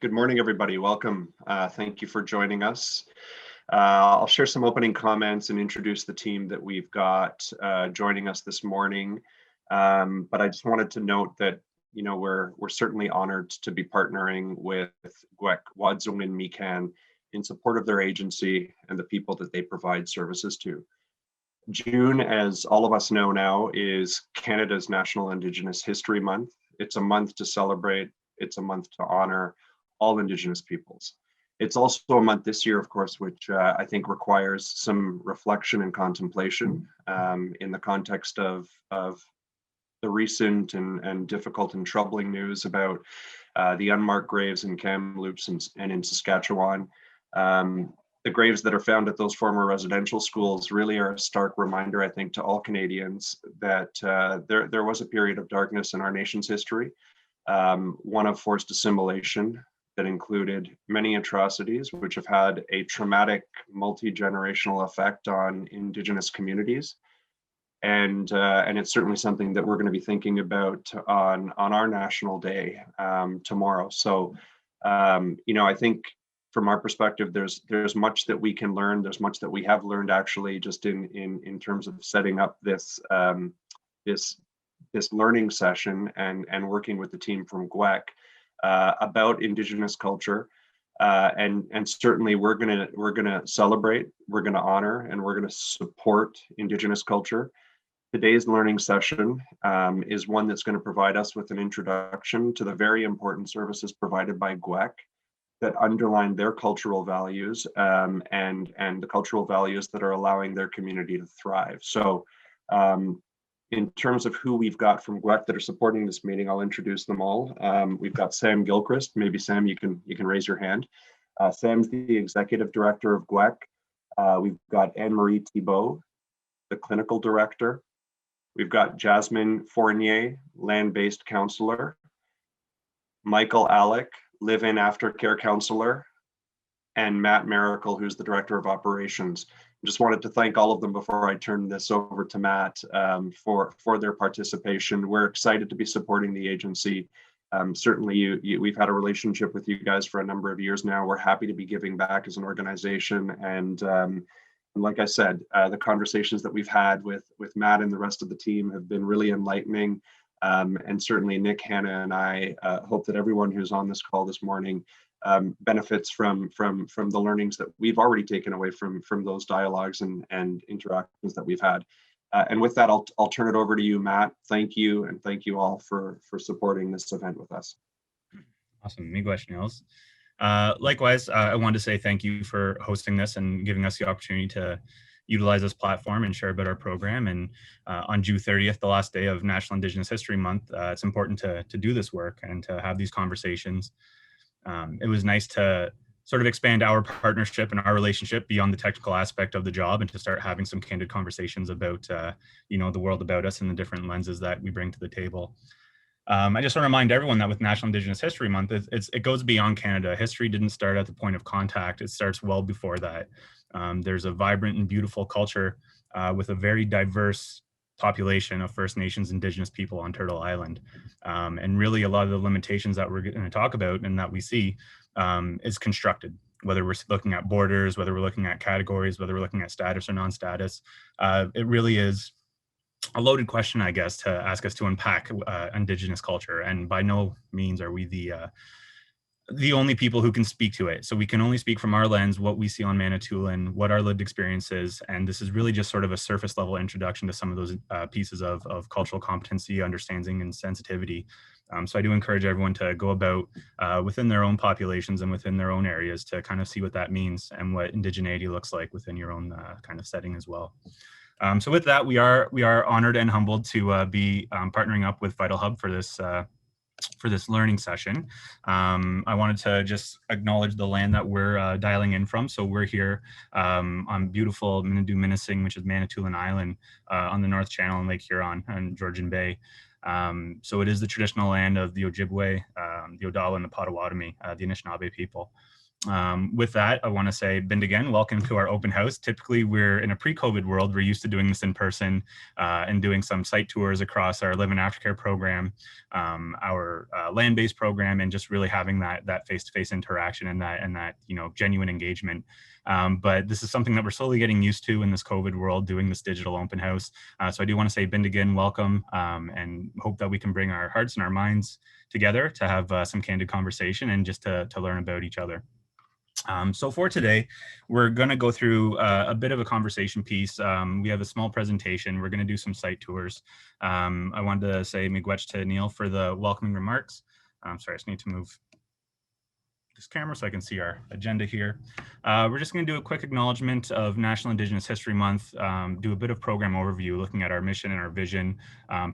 Good morning, everybody. Welcome. Thank you for joining us. I'll share some opening comments and introduce the team that we've got joining us this morning. But I just wanted to note that we're certainly honored to be partnering with Gwekwaadziwin Miikan in support of their agency and the people that they provide services to. June, as all of us know now, is Canada's National Indigenous History Month. It's a month to celebrate. It's a month to honor all Indigenous peoples. It's also a month this year, of course, which I think requires some reflection and contemplation in the context of the recent and difficult and troubling news about the unmarked graves in Kamloops and in Saskatchewan. The graves that are found at those former residential schools really are a stark reminder, I think, to all Canadians that there was a period of darkness in our nation's history, one of forced assimilation that included many atrocities, which have had a traumatic multi-generational effect on Indigenous communities. And it's certainly something that we're going to be thinking about on our National Day tomorrow. So, I think from our perspective, there's much that we can learn. There's much that we have learned actually, just in terms of setting up this this learning session and working with the team from GWEC about Indigenous culture. And certainly we're gonna celebrate, we're gonna honor, and we're gonna support Indigenous culture. Today's learning session is one that's going to provide us with an introduction to the very important services provided by GWEC that underline their cultural values and the cultural values that are allowing their community to thrive. So in terms of who we've got from GWEC that are supporting this meeting, I'll introduce them all. We've got Sam Gilchrist. Maybe Sam, you can raise your hand. Sam's the Executive Director of GWEC. We've got Anne-Marie Thibault, the Clinical Director. We've got Jasmine Fournier, Land-Based Counselor. Michael Alec, Live-In Aftercare Counselor. And Matt Miracle, who's the Director of Operations. Just wanted to thank all of them before I turn this over to Matt for their participation. We're excited to be supporting the agency. Certainly, we've had a relationship with you guys for a number of years now. We're happy to be giving back as an organization. And like I said, the conversations that we've had with Matt and the rest of the team have been really enlightening. And certainly Nick, Hannah, and I hope that everyone who's on this call this morning benefits from the learnings that we've already taken away from those dialogues and interactions that we've had. And with that, I'll turn it over to you, Matt. Thank you, and thank you all for supporting this event with us. Awesome. Miigwech Nils. Likewise, I wanted to say thank you for hosting this and giving us the opportunity to utilize this platform and share about our program. And on June 30th, the last day of National Indigenous History Month, it's important to do this work and to have these conversations. It was nice to sort of expand our partnership and our relationship beyond the technical aspect of the job and to start having some candid conversations about, the world about us and the different lenses that we bring to the table. I just want to remind everyone that with National Indigenous History Month, it goes beyond Canada. History didn't start at the point of contact. It starts well before that. There's a vibrant and beautiful culture with a very diverse population of First Nations Indigenous people on Turtle Island. And really a lot of the limitations that we're going to talk about and that we see is constructed, whether we're looking at borders, whether we're looking at categories, whether we're looking at status or non-status. It really is a loaded question, I guess, to ask us to unpack Indigenous culture. And by no means are we the only people who can speak to it. So we can only speak from our lens, what we see on Manitoulin, what our lived experience is. And this is really just sort of a surface level introduction to some of those pieces of cultural competency, understanding, and sensitivity. So I do encourage everyone to go about within their own populations and within their own areas to kind of see what that means and what indigeneity looks like within your own kind of setting as well. So with that, we are honored and humbled to be partnering up with VitalHub for this learning session. I wanted to just acknowledge the land that we're dialing in from. So we're here on beautiful Minadu-Minising, which is Manitoulin Island on the North Channel in Lake Huron and Georgian Bay. So it is the traditional land of the Ojibwe, the Odawa, and the Potawatomi, the Anishinaabe people. With that, I want to say, Bindigen, welcome to our open house. Typically, we're in a pre-COVID world. We're used to doing this in person and doing some site tours across our Live in Aftercare program, our land-based program, and just really having that face-to-face interaction and that genuine engagement. But this is something that we're slowly getting used to in this COVID world, doing this digital open house. So I do want to say, Bindigen, welcome, and hope that we can bring our hearts and our minds together to have some candid conversation and just to learn about each other. So for today, we're going to go through a bit of a conversation piece. We have a small presentation. We're going to do some site tours. I wanted to say miigwech to Neil for the welcoming remarks. Sorry, I just need to move this camera so I can see our agenda here. We're just going to do a quick acknowledgement of National Indigenous History Month, do a bit of program overview, looking at our mission and our vision,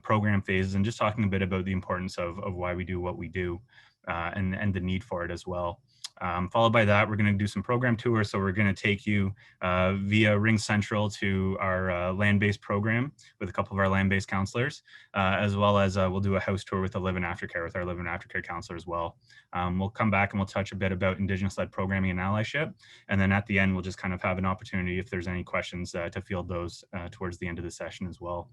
program phases, and just talking a bit about the importance of why we do what we do and the need for it as well. Followed by that, we're going to do some program tours. So we're going to take you via Ring Central to our land-based program with a couple of our land-based counselors, as well as we'll do a house tour with the Live in Aftercare with our Live in Aftercare counselor as well. We'll come back and we'll touch a bit about Indigenous-led programming and allyship. And then at the end, we'll just kind of have an opportunity, if there's any questions, to field those towards the end of the session as well.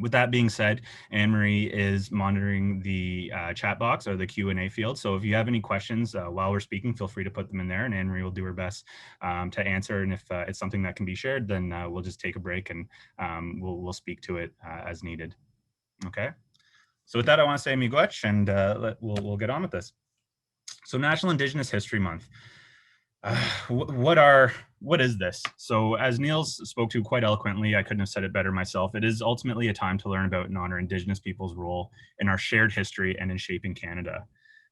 With that being said, Anne-Marie is monitoring the chat box or the Q&A field. So if you have any questions while we're speaking, feel free to put them in there and Anne-Marie will do her best to answer. And if it's something that can be shared, then we'll just take a break and we'll speak to it as needed. Okay. So with that, I want to say miigwech and we'll get on with this. So National Indigenous History Month. What is this? So as Niels spoke to quite eloquently, I couldn't have said it better myself. It is ultimately a time to learn about and honor Indigenous people's role in our shared history and in shaping Canada.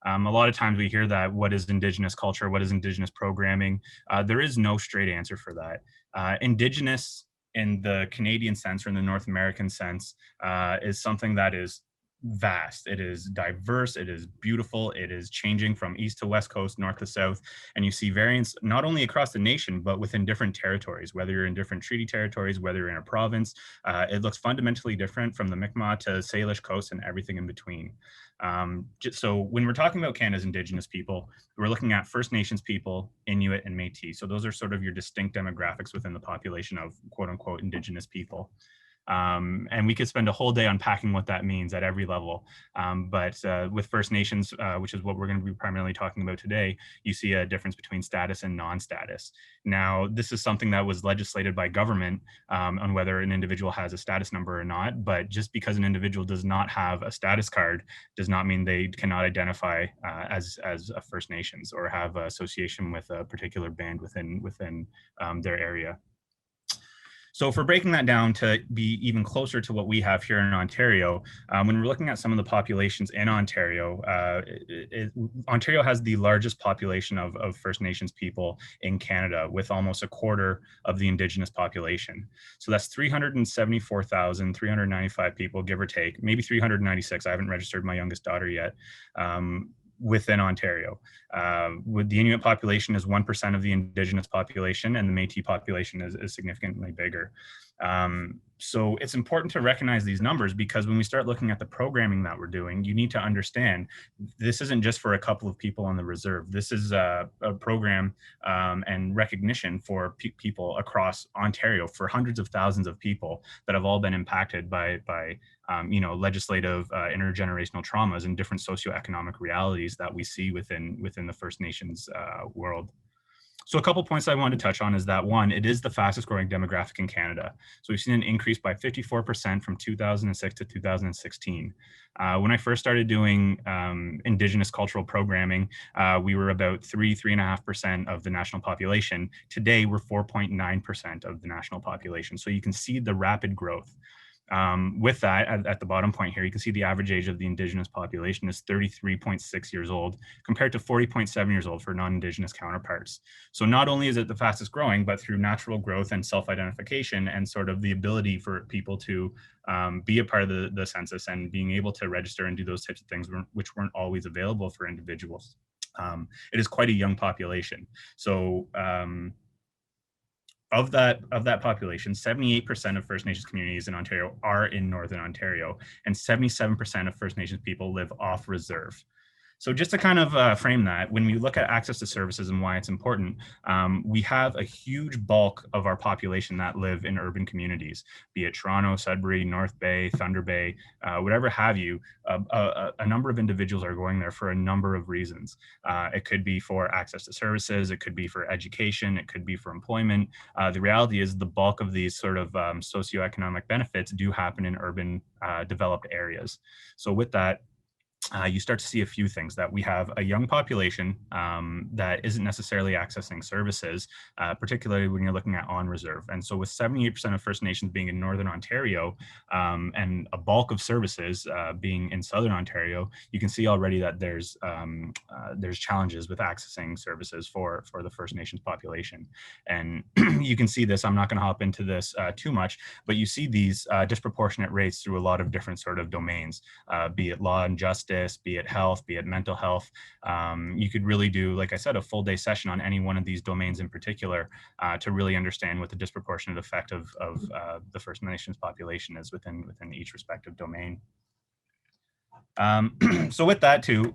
A lot of times we hear that, what is Indigenous culture? What is Indigenous programming? There is no straight answer for that. Indigenous in the Canadian sense or in the North American sense is something that is vast. It is diverse. It is beautiful. It is changing from east to west coast, north to south. And you see variants not only across the nation, but within different territories, whether you're in different treaty territories, whether you're in a province. It looks fundamentally different from the Mi'kmaq to Salish coast and everything in between. So when we're talking about Canada's Indigenous people, we're looking at First Nations people, Inuit, and Métis. So those are sort of your distinct demographics within the population of quote unquote Indigenous people. And we could spend a whole day unpacking what that means at every level. But with First Nations, which is what we're going to be primarily talking about today, you see a difference between status and non-status. Now, this is something that was legislated by government on whether an individual has a status number or not. But just because an individual does not have a status card does not mean they cannot identify as a First Nations or have association with a particular band within their area. So if we're breaking that down to be even closer to what we have here in Ontario, when we're looking at some of the populations in Ontario, Ontario has the largest population of First Nations people in Canada, with almost a quarter of the Indigenous population. So that's 374,395 people, give or take, maybe 396. I haven't registered my youngest daughter yet. Within Ontario. With the Inuit population is 1% of the Indigenous population, and the Métis population is significantly bigger. So it's important to recognize these numbers, because when we start looking at the programming that we're doing, you need to understand this isn't just for a couple of people on the reserve. This is a program and recognition for people across Ontario, for hundreds of thousands of people that have all been impacted by legislative intergenerational traumas and different socioeconomic realities that we see within the First Nations world. So a couple points I wanted to touch on is that, one, it is the fastest growing demographic in Canada. So we've seen an increase by 54% from 2006 to 2016. When I first started doing Indigenous cultural programming, we were about 3.5% of the national population. Today, we're 4.9% of the national population. So you can see the rapid growth. With that, at the bottom point here, you can see the average age of the Indigenous population is 33.6 years old, compared to 40.7 years old for non-Indigenous counterparts. So not only is it the fastest growing, but through natural growth and self-identification and sort of the ability for people to be a part of the census and being able to register and do those types of things, which weren't always available for individuals. It is quite a young population. So of that population, 78% of First Nations communities in Ontario are in Northern Ontario, and 77% of First Nations people live off reserve. So just to kind of frame that, when we look at access to services and why it's important, we have a huge bulk of our population that live in urban communities, be it Toronto, Sudbury, North Bay, Thunder Bay, whatever have you. A number of individuals are going there for a number of reasons. It could be for access to services, it could be for education, it could be for employment. The reality is the bulk of these sort of socioeconomic benefits do happen in urban developed areas. So with that, you start to see a few things, that we have a young population that isn't necessarily accessing services, particularly when you're looking at on reserve. And so with 78% of First Nations being in Northern Ontario and a bulk of services being in Southern Ontario, you can see already that there's challenges with accessing services for the First Nations population. And you can see this, I'm not going to hop into this too much, but you see these disproportionate rates through a lot of different sort of domains, be it law and justice, be it health, be it mental health. You could really do, like I said, a full day session on any one of these domains in particular to really understand what the disproportionate effect of the First Nations population is within each respective domain. So with that too,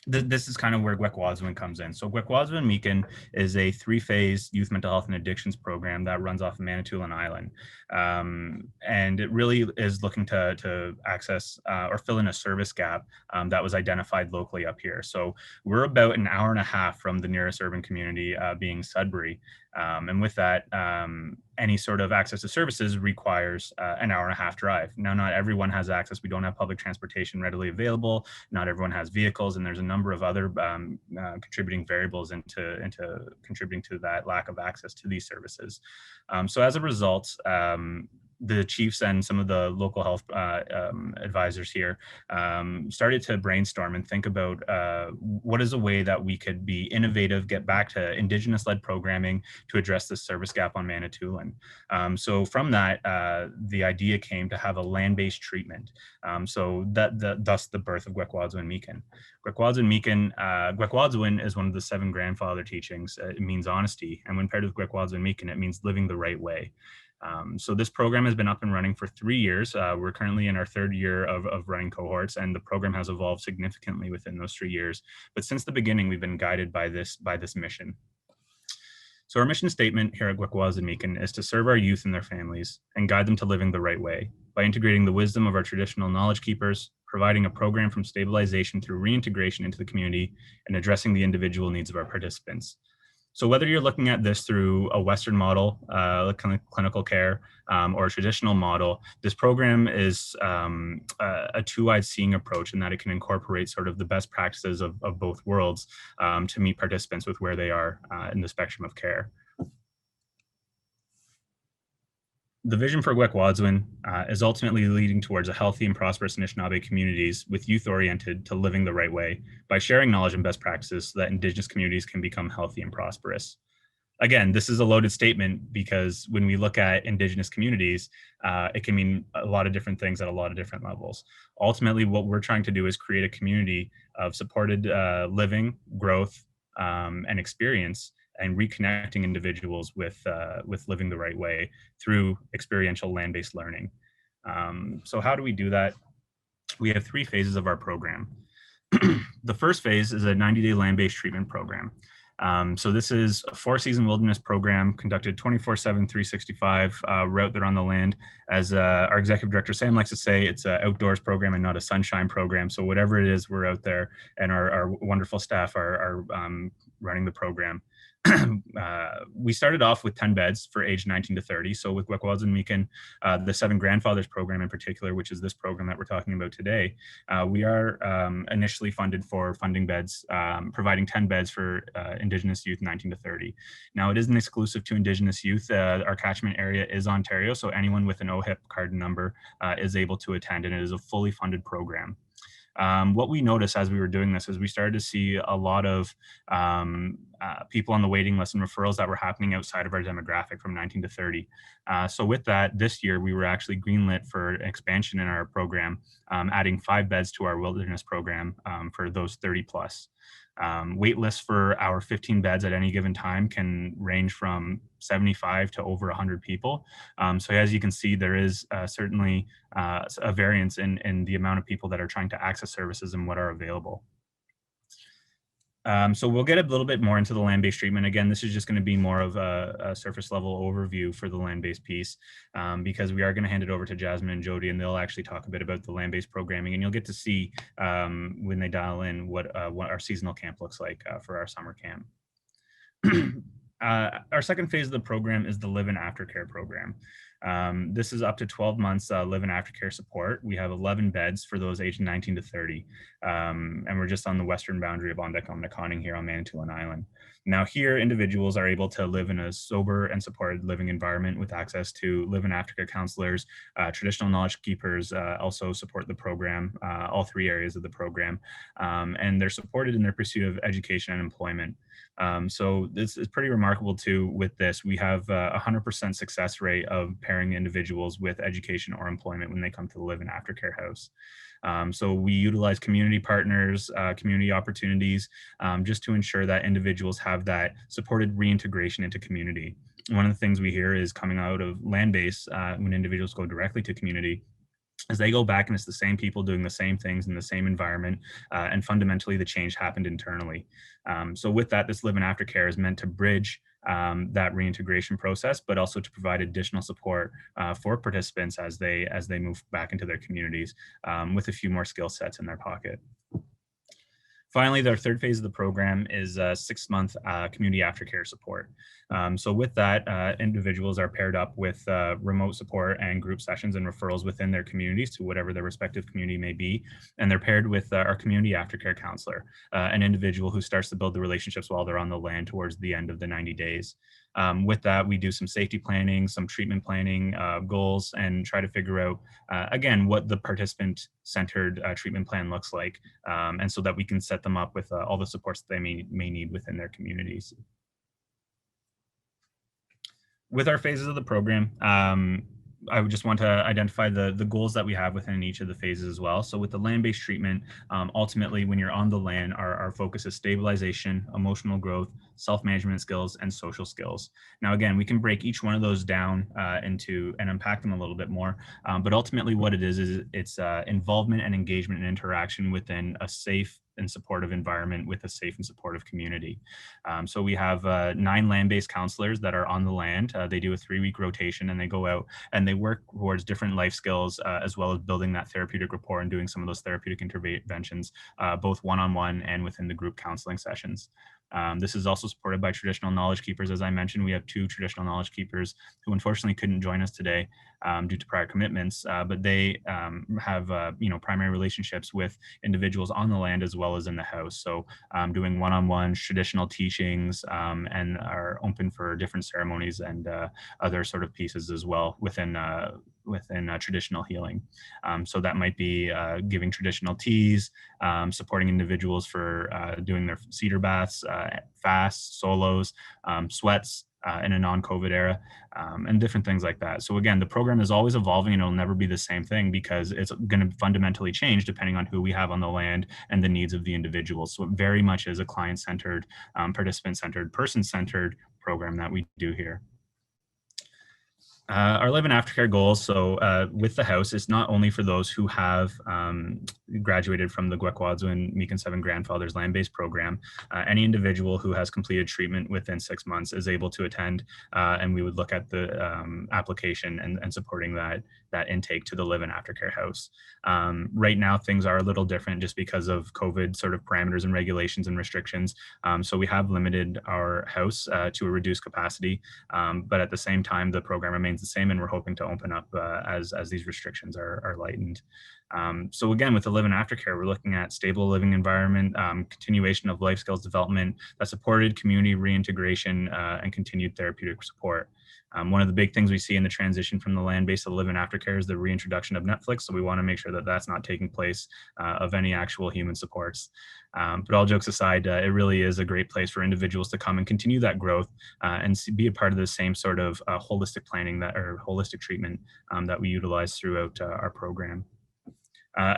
this is kind of where Gwekwaadziwin comes in. So Gwekwaadziwin Miikan is a 3-phase youth mental health and addictions program that runs off of Manitoulin Island. And it really is looking to access or fill in a service gap that was identified locally up here. So we're about an hour and a half from the nearest urban community, being Sudbury. And with that, any sort of access to services requires an hour and a half drive. Now, not everyone has access. We don't have public transportation readily available. Not everyone has vehicles, and there's a number of other contributing variables into contributing to that lack of access to these services. So as a result, the chiefs and some of the local health advisors here started to brainstorm and think about what is a way that we could be innovative, get back to Indigenous-led programming to address this service gap on Manitoulin. So from that, the idea came to have a land-based treatment. So thus the birth of Gwekwaadziwin Miikan. Gwekwaadziwin is one of the 7 grandfather teachings. It means honesty, and when paired with Gwekwaadziwin Miikan, it means living the right way. So this program has been up and running for 3 years. We're currently in our 3rd year of running cohorts, and the program has evolved significantly within those 3 years. But since the beginning, we've been guided by this mission. So our mission statement here at Gwekwaadziwin Miikan is to serve our youth and their families and guide them to living the right way by integrating the wisdom of our traditional knowledge keepers, providing a program from stabilization through reintegration into the community, and addressing the individual needs of our participants. So whether you're looking at this through a Western model, like clinical care, or a traditional model, this program is a two-eyed seeing approach in that it can incorporate sort of the best practices of both worlds to meet participants with where they are in the spectrum of care. The vision for Gwekwaadziwin is ultimately leading towards a healthy and prosperous Anishinaabe communities with youth oriented to living the right way by sharing knowledge and best practices so that Indigenous communities can become healthy and prosperous. Again, this is a loaded statement because when we look at Indigenous communities, it can mean a lot of different things at a lot of different levels. Ultimately, what we're trying to do is create a community of supported living, growth, and experience, and reconnecting individuals with living the right way through experiential land-based learning. So how do we do that? We have 3 phases of our program. The first phase is a 90-day land-based treatment program. So this is a 4-season wilderness program conducted 24/7, 365, route there on the land. As our executive director Sam likes to say, it's an outdoors program and not a sunshine program. So whatever it is, we're out there, and our wonderful staff are running the program. We started off with 10 beds for age 19 to 30. So with Gwekwaadziwin Miikan, the 7 Grandfathers program in particular, which is this program that we're talking about today, we are initially funded for funding beds, providing 10 beds for Indigenous youth 19 to 30. Now, it isn't exclusive to Indigenous youth. Our catchment area is Ontario, so anyone with an OHIP card number is able to attend, and it is a fully funded program. What we noticed as we were doing this is we started to see a lot of people on the waiting list and referrals that were happening outside of our demographic from 19 to 30. So with that, this year, we were actually greenlit for expansion in our program, adding 5 beds to our wilderness program for those 30 plus. Wait lists for our 15 beds at any given time can range from 75 to over 100 people. So as you can see, there is certainly a variance in the amount of people that are trying to access services and what are available. So we'll get a little bit more into the land-based treatment. Again, this is just going to be more of a surface level overview for the land-based piece, because we are going to hand it over to Jasmine and Jody, and they'll actually talk a bit about the land-based programming, and you'll get to see when they dial in what our seasonal camp looks like for our summer camp. Our second phase of the program is the Live in Aftercare program. This is up to 12 months live in aftercare support. We have 11 beds for those aged 19 to 30. And we're just on the western boundary of Ondekondekoning here on Manitoulin Island. Now here, individuals are able to live in a sober and supported living environment with access to live in aftercare counselors, traditional knowledge keepers also support the program, all three areas of the program. And they're supported in their pursuit of education and employment. So this is pretty remarkable too. With this, we have a 100% success rate of pairing individuals with education or employment when they come to the Live in Aftercare house. So we utilize community partners, community opportunities, just to ensure that individuals have that supported reintegration into community. One of the things we hear is coming out of land-based, when individuals go directly to community, as they go back and it's the same people doing the same things in the same environment, and fundamentally the change happened internally. So with that, this Live in Aftercare is meant to bridge that reintegration process, but also to provide additional support for participants as they move back into their communities with a few more skill sets in their pocket. Finally, their third phase of the program is 6-month community aftercare support. So with that, individuals are paired up with remote support and group sessions and referrals within their communities to whatever their respective community may be. And they're paired with our community aftercare counselor, an individual who starts to build the relationships while they're on the land towards the end of the 90 days. With that, we do some safety planning, some treatment planning, goals, and try to figure out, again, what the participant-centered treatment plan looks like, and so that we can set them up with all the supports that they may need within their communities. With our phases of the program, I would just want to identify the goals that we have within each of the phases as well. So with the land-based treatment, ultimately, when you're on the land, our focus is stabilization, emotional growth, self-management skills, and social skills. Now, again, we can break each one of those down into and unpack them a little bit more. But ultimately, what it is it's involvement and engagement and interaction within a safe and supportive environment with a safe and supportive community. So we have 9 land-based counselors that are on the land. They do a 3-week rotation and they go out and they work towards different life skills, as well as building that therapeutic rapport and doing some of those therapeutic interventions, both one-on-one and within the group counseling sessions. This is also supported by traditional knowledge keepers. As I mentioned, we have 2 traditional knowledge keepers who unfortunately couldn't join us today due to prior commitments, but they have primary relationships with individuals on the land as well as in the house. So doing one-on-one traditional teachings, and are open for different ceremonies and other sort of pieces as well within traditional healing. So that might be giving traditional teas, supporting individuals for doing their cedar baths, fasts, solos, sweats in a non-COVID era, and different things like that. So again, the program is always evolving and it'll never be the same thing because it's going to fundamentally change depending on who we have on the land and the needs of the individual. So it very much is a client-centered, participant-centered, person-centered program that we do here. Our Live in Aftercare goals, so with the house, it's not only for those who have graduated from the Gwekwaadziwin Miikan 7 Grandfathers land-based program. Any individual who has completed treatment within 6 months is able to attend, and we would look at the application and supporting that intake to the Live in Aftercare house. Right now, things are a little different just because of COVID sort of parameters and regulations and restrictions. So we have limited our house to a reduced capacity, but at the same time, the program remains the same, and we're hoping to open up as these restrictions are lightened. So again, with the Live in Aftercare, we're looking at stable living environment, continuation of life skills development, that supported community reintegration, and continued therapeutic support. One of the big things we see in the transition from the land-based to the Live in Aftercare is the reintroduction of Netflix. So we want to make sure that that's not taking place of any actual human supports. But all jokes aside, it really is a great place for individuals to come and continue that growth and be a part of the same sort of holistic planning or holistic treatment that we utilize throughout our program.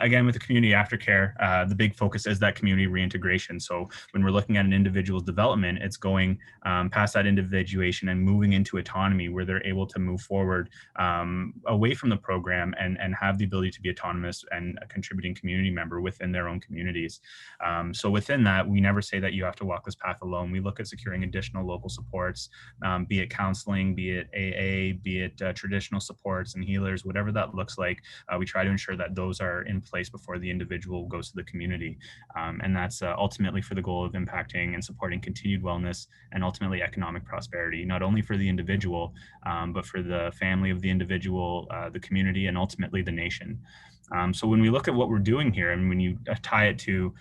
Again, with the community aftercare, the big focus is that community reintegration. So when we're looking at an individual's development, it's going past that individuation and moving into autonomy, where they're able to move forward away from the program and have the ability to be autonomous and a contributing community member within their own communities. So within that, we never say that you have to walk this path alone. We look at securing additional local supports, be it counseling, be it AA, be it traditional supports and healers, whatever that looks like. We try to ensure that those are in place before the individual goes to the community. And that's ultimately for the goal of impacting and supporting continued wellness and ultimately economic prosperity, not only for the individual, but for the family of the individual, the community, and ultimately the nation. So when we look at what we're doing here, and when you tie it to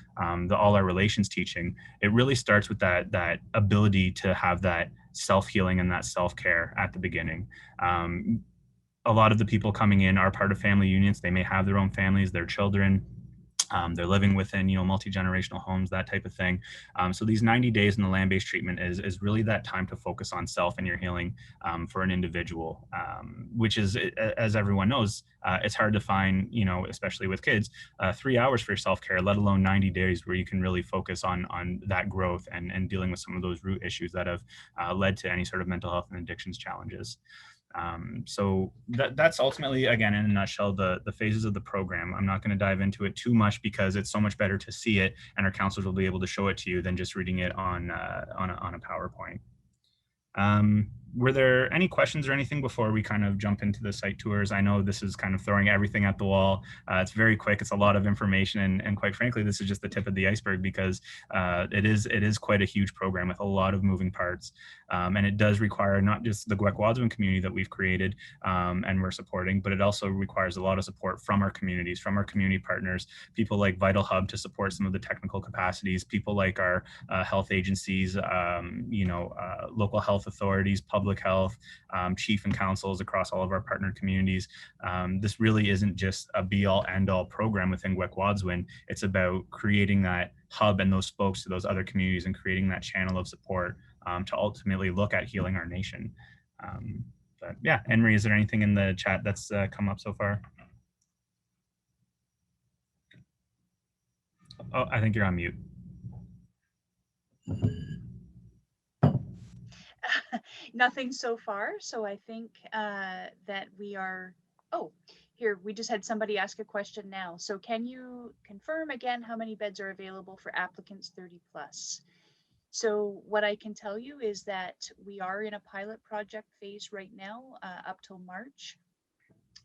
the All Our Relations teaching, it really starts with that ability to have that self-healing and that self-care at the beginning. A lot of the people coming in are part of family unions. They may have their own families, their children. They're living within, multi-generational homes, that type of thing. So these 90 days in the land-based treatment is really that time to focus on self and your healing for an individual, which is, as everyone knows, it's hard to find, especially with kids, 3 hours for your self-care, let alone 90 days where you can really focus on that growth and dealing with some of those root issues that have led to any sort of mental health and addictions challenges. So that's ultimately, again, in a nutshell, the phases of the program. I'm not going to dive into it too much because it's so much better to see it, and our counselors will be able to show it to you than just reading it on a PowerPoint. Were there any questions or anything before we kind of jump into the site tours? I know this is kind of throwing everything at the wall. It's very quick. It's a lot of information. And quite frankly, this is just the tip of the iceberg because it is quite a huge program with a lot of moving parts. And it does require not just the Gwekwaadziwin community that we've created and we're supporting, but it also requires a lot of support from our communities, from our community partners, people like VitalHub to support some of the technical capacities, people like our health agencies, local health authorities, public health, chief and councils across all of our partner communities. This really isn't just a be-all, end-all program within Gwekwaadziwin. It's about creating that hub and those spokes to those other communities and creating that channel of support to ultimately look at healing our nation. But yeah, Henry, is there anything in the chat that's come up so far? Oh, I think you're on mute. Nothing so far. So I think that we are, here, we just had somebody ask a question now. So can you confirm again how many beds are available for applicants 30 plus? So what I can tell you is that we are in a pilot project phase right now up till March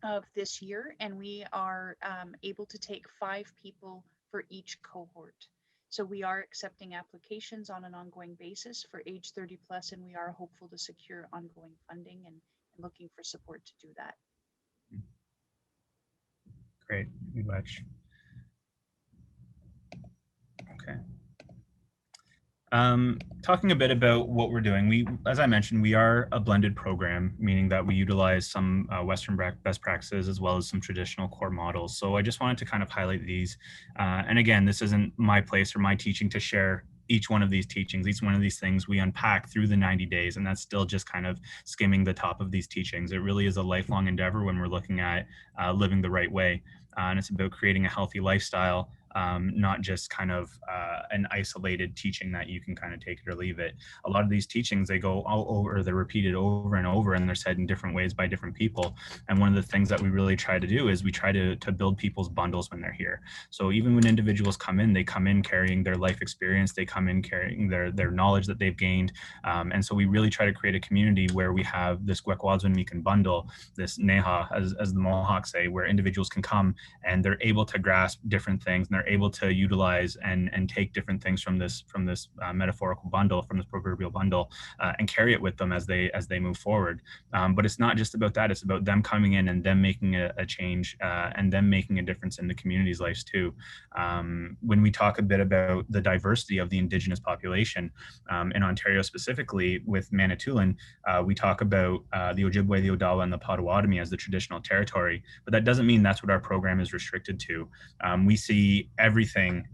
of this year, and we are able to take 5 people for each cohort. So we are accepting applications on an ongoing basis for age 30 plus, and we are hopeful to secure ongoing funding and looking for support to do that. Great, much. Okay. Talking a bit about what we're doing, as I mentioned, we are a blended program, meaning that we utilize some Western best practices as well as some traditional core models. So I just wanted to kind of highlight these. And again, this isn't my place or my teaching to share each one of these teachings, each one of these things we unpack through the 90 days. And that's still just kind of skimming the top of these teachings. It really is a lifelong endeavor when we're looking at living the right way. And it's about creating a healthy lifestyle, not just kind of an isolated teaching that you can kind of take it or leave it. A lot of these teachings, they go all over, they're repeated over and over, and they're said in different ways by different people. And one of the things that we really try to do is we try to build people's bundles when they're here. So even when individuals come in, they come in carrying their life experience, they come in carrying their knowledge that they've gained. And so we really try to create a community where we have this Gwekwaadziwin Miikan bundle, this Neha, as the Mohawks say, where individuals can come and they're able to grasp different things, and they're able to utilize and take different things from this metaphorical bundle, from this proverbial bundle, and carry it with them as they move forward. But it's not just about that. It's about them coming in and them making a change and them making a difference in the community's lives too. When we talk a bit about the diversity of the Indigenous population in Ontario specifically with Manitoulin, we talk about the Ojibwe, the Odawa, and the Potawatomi as the traditional territory, but that doesn't mean that's what our program is restricted to. We see everything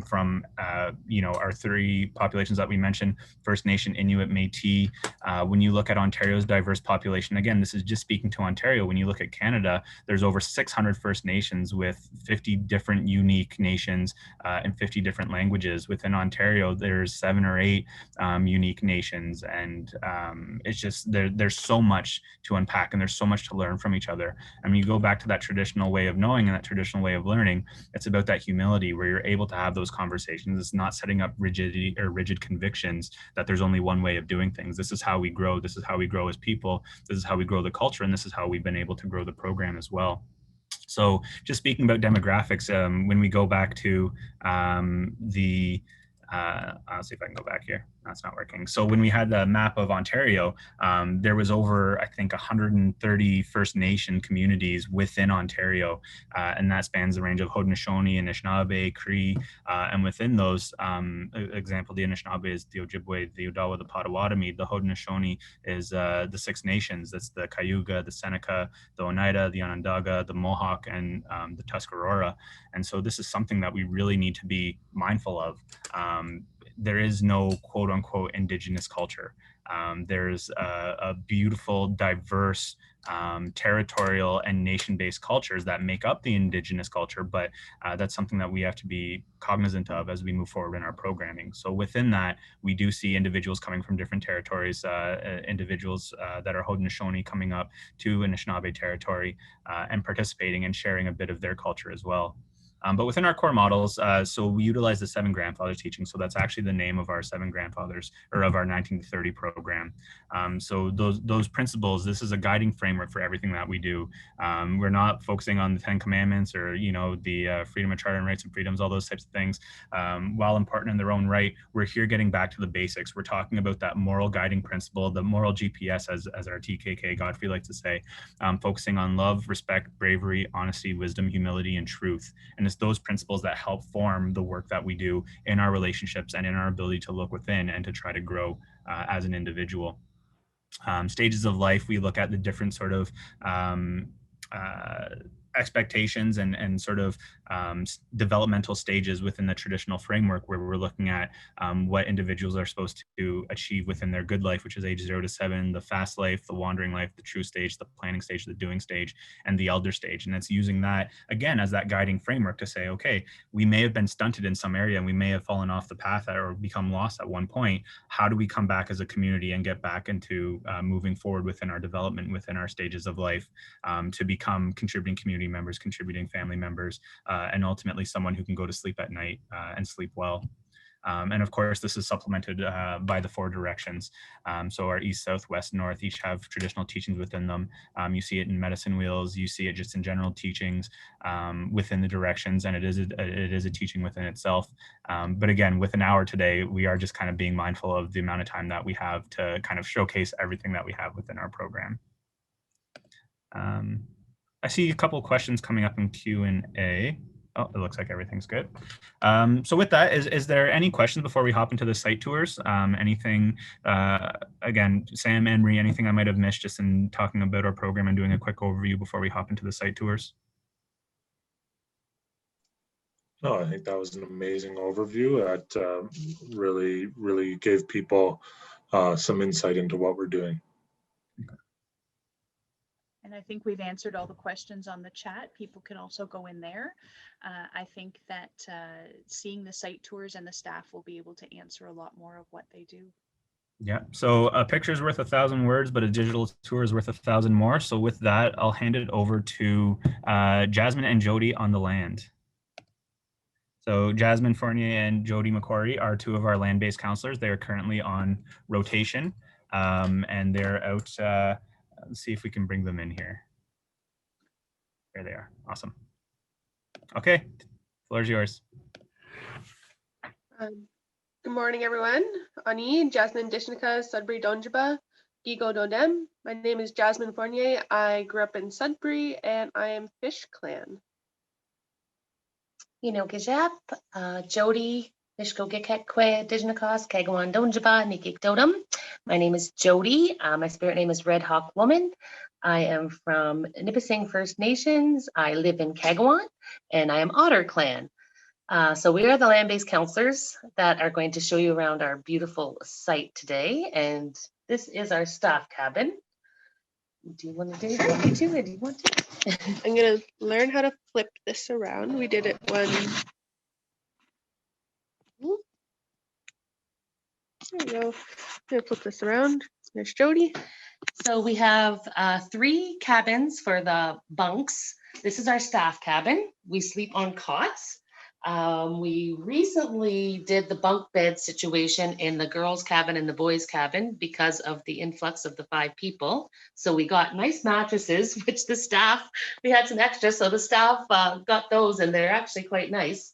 from our three populations that we mentioned: First Nation, Inuit, Métis. When you look at Ontario's diverse population, again, this is just speaking to Ontario. When you look at Canada, there's over 600 First Nations with 50 different unique nations and 50 different languages. Within Ontario, there's 7 or 8 unique nations, and it's just there's so much to unpack, and there's so much to learn from each other. And when you go back to that traditional way of knowing and that traditional way of learning, it's about that humility where you're able to have those conversations. It's not setting up rigidity or rigid convictions that there's only one way of doing things. This is how we grow. This is how we grow as people. This is how we grow the culture, and this is how we've been able to grow the program as well. So just speaking about demographics, when we go back to I'll see if I can go back here. That's not working. So when we had the map of Ontario, there was over, I think, 130 First Nation communities within Ontario, and that spans the range of Haudenosaunee, Anishinaabe, Cree, and within those, example, the Anishinaabe is the Ojibwe, the Odawa, the Potawatomi. The Haudenosaunee is the Six Nations. That's the Cayuga, the Seneca, the Oneida, the Onondaga, the Mohawk, and the Tuscarora. And so this is something that we really need to be mindful of. There is no quote unquote indigenous culture. There's a beautiful, diverse, territorial and nation-based cultures that make up the indigenous culture, but that's something that we have to be cognizant of as we move forward in our programming. So within that, we do see individuals coming from different territories, individuals that are Haudenosaunee coming up to Anishinaabe territory and participating and sharing a bit of their culture as well. But within our core models, so we utilize the 7 grandfathers teaching. So that's actually the name of our 7 grandfathers, or of our 19 to 30 program. So those principles, this is a guiding framework for everything that we do. We're not focusing on the 10 commandments or, the freedom of charter and rights and freedoms, all those types of things. While important in their own right, we're here getting back to the basics. We're talking about that moral guiding principle, the moral GPS, as our TKK Godfrey likes to say, focusing on love, respect, bravery, honesty, wisdom, humility, and truth. And it's those principles that help form the work that we do in our relationships and in our ability to look within and to try to grow as an individual. Stages of life, we look at the different sort of expectations and sort of developmental stages within the traditional framework, where we're looking at what individuals are supposed to achieve within their good life, which is age 0 to 7, the fast life, the wandering life, the true stage, the planning stage, the doing stage, and the elder stage. And it's using that again as that guiding framework to say, okay, we may have been stunted in some area and we may have fallen off the path or become lost at one point. How do we come back as a community and get back into moving forward within our development, within our stages of life, to become contributing community members, contributing family members, and ultimately someone who can go to sleep at night and sleep well. And of course, this is supplemented by the 4 directions. So our east, south, west, north each have traditional teachings within them. You see it in medicine wheels, you see it just in general teachings within the directions, and it is a teaching within itself. But again, with an hour today, we are just kind of being mindful of the amount of time that we have to kind of showcase everything that we have within our program. I see a couple of questions coming up in Q&A. Oh, it looks like everything's good. So with that, is there any questions before we hop into the site tours? Anything, again, Sam, Anne Marie, anything I might have missed just in talking about our program and doing a quick overview before we hop into the site tours? No, I think that was an amazing overview. That really gave people some insight into what we're doing. And I think we've answered all the questions on the chat. People can also go in there. I think that seeing the site tours and the staff will be able to answer a lot more of what they do. Yeah, so a picture is worth 1,000 words, but a digital tour is worth 1,000 more. So with that, I'll hand it over to Jasmine and Jody on the land. So Jasmine Fournier and Jody McQuarrie are 2 of our land-based counselors. They are currently on rotation, and they're out. Let's see if we can bring them in here. There they are. Awesome. Okay, floor is yours. Good morning, everyone. Ani, Jasmine Dishnika, Sudbury Donjiba, Gigo Dodem. My name is Jasmine Fournier. I grew up in Sudbury and I am Fish Clan. Gijap, Jody, Fishko Gikekwe, Dijnakas, Kagawan Donjiba, Nikik Dodum. My name is Jody. My spirit name is Red Hawk Woman. I am from Nipissing First Nations. I live in Kagawan and I am Otter Clan. So we are the land-based counselors that are going to show you around our beautiful site today. And this is our staff cabin. Do you want to do it? Do you want me to, or do you want to? I'm gonna learn how to flip this around. We did it when. There we go. I'm gonna flip this around. There's Jody. So we have 3 cabins for the bunks. This is our staff cabin. We sleep on cots. We recently did the bunk bed situation in the girls' cabin and the boys' cabin because of the influx of the 5 people. So we got nice mattresses, which the staff, we had some extra, so the staff got those, and they're actually quite nice.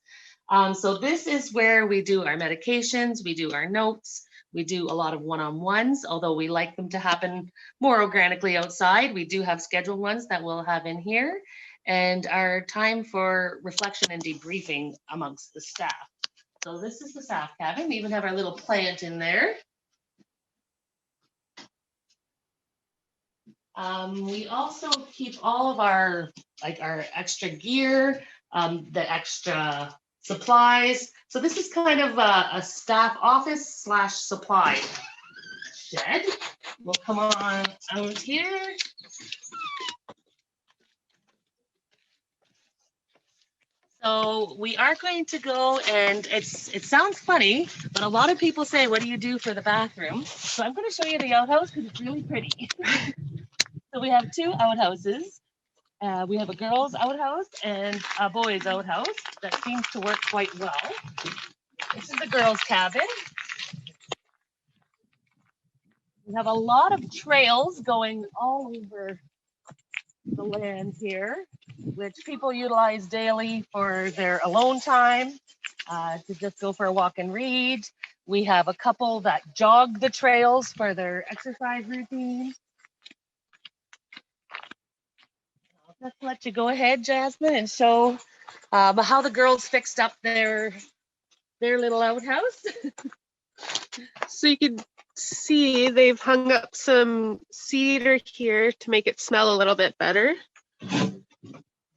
So this is where we do our medications, we do our notes, we do a lot of one-on-ones, although we like them to happen more organically outside. We do have scheduled ones that we'll have in here, and our time for reflection and debriefing amongst the staff. So this is the staff cabin. We even have our little plant in there. We also keep all of our extra gear, the extra supplies. So this is kind of a staff office / supply shed. We'll come on out here. So we are going to go, and it sounds funny, but a lot of people say, what do you do for the bathroom? So I'm going to show you the outhouse because it's really pretty. So we have 2 outhouses. We have a girls' outhouse and a boys' outhouse that seems to work quite well. This is the girls' cabin. We have a lot of trails going all over the land here, which people utilize daily for their alone time, to just go for a walk and read. We have a couple that jog the trails for their exercise routine. I'll just let you go ahead, Jasmine, and show how the girls fixed up their little outhouse. So you can see they've hung up some cedar here to make it smell a little bit better.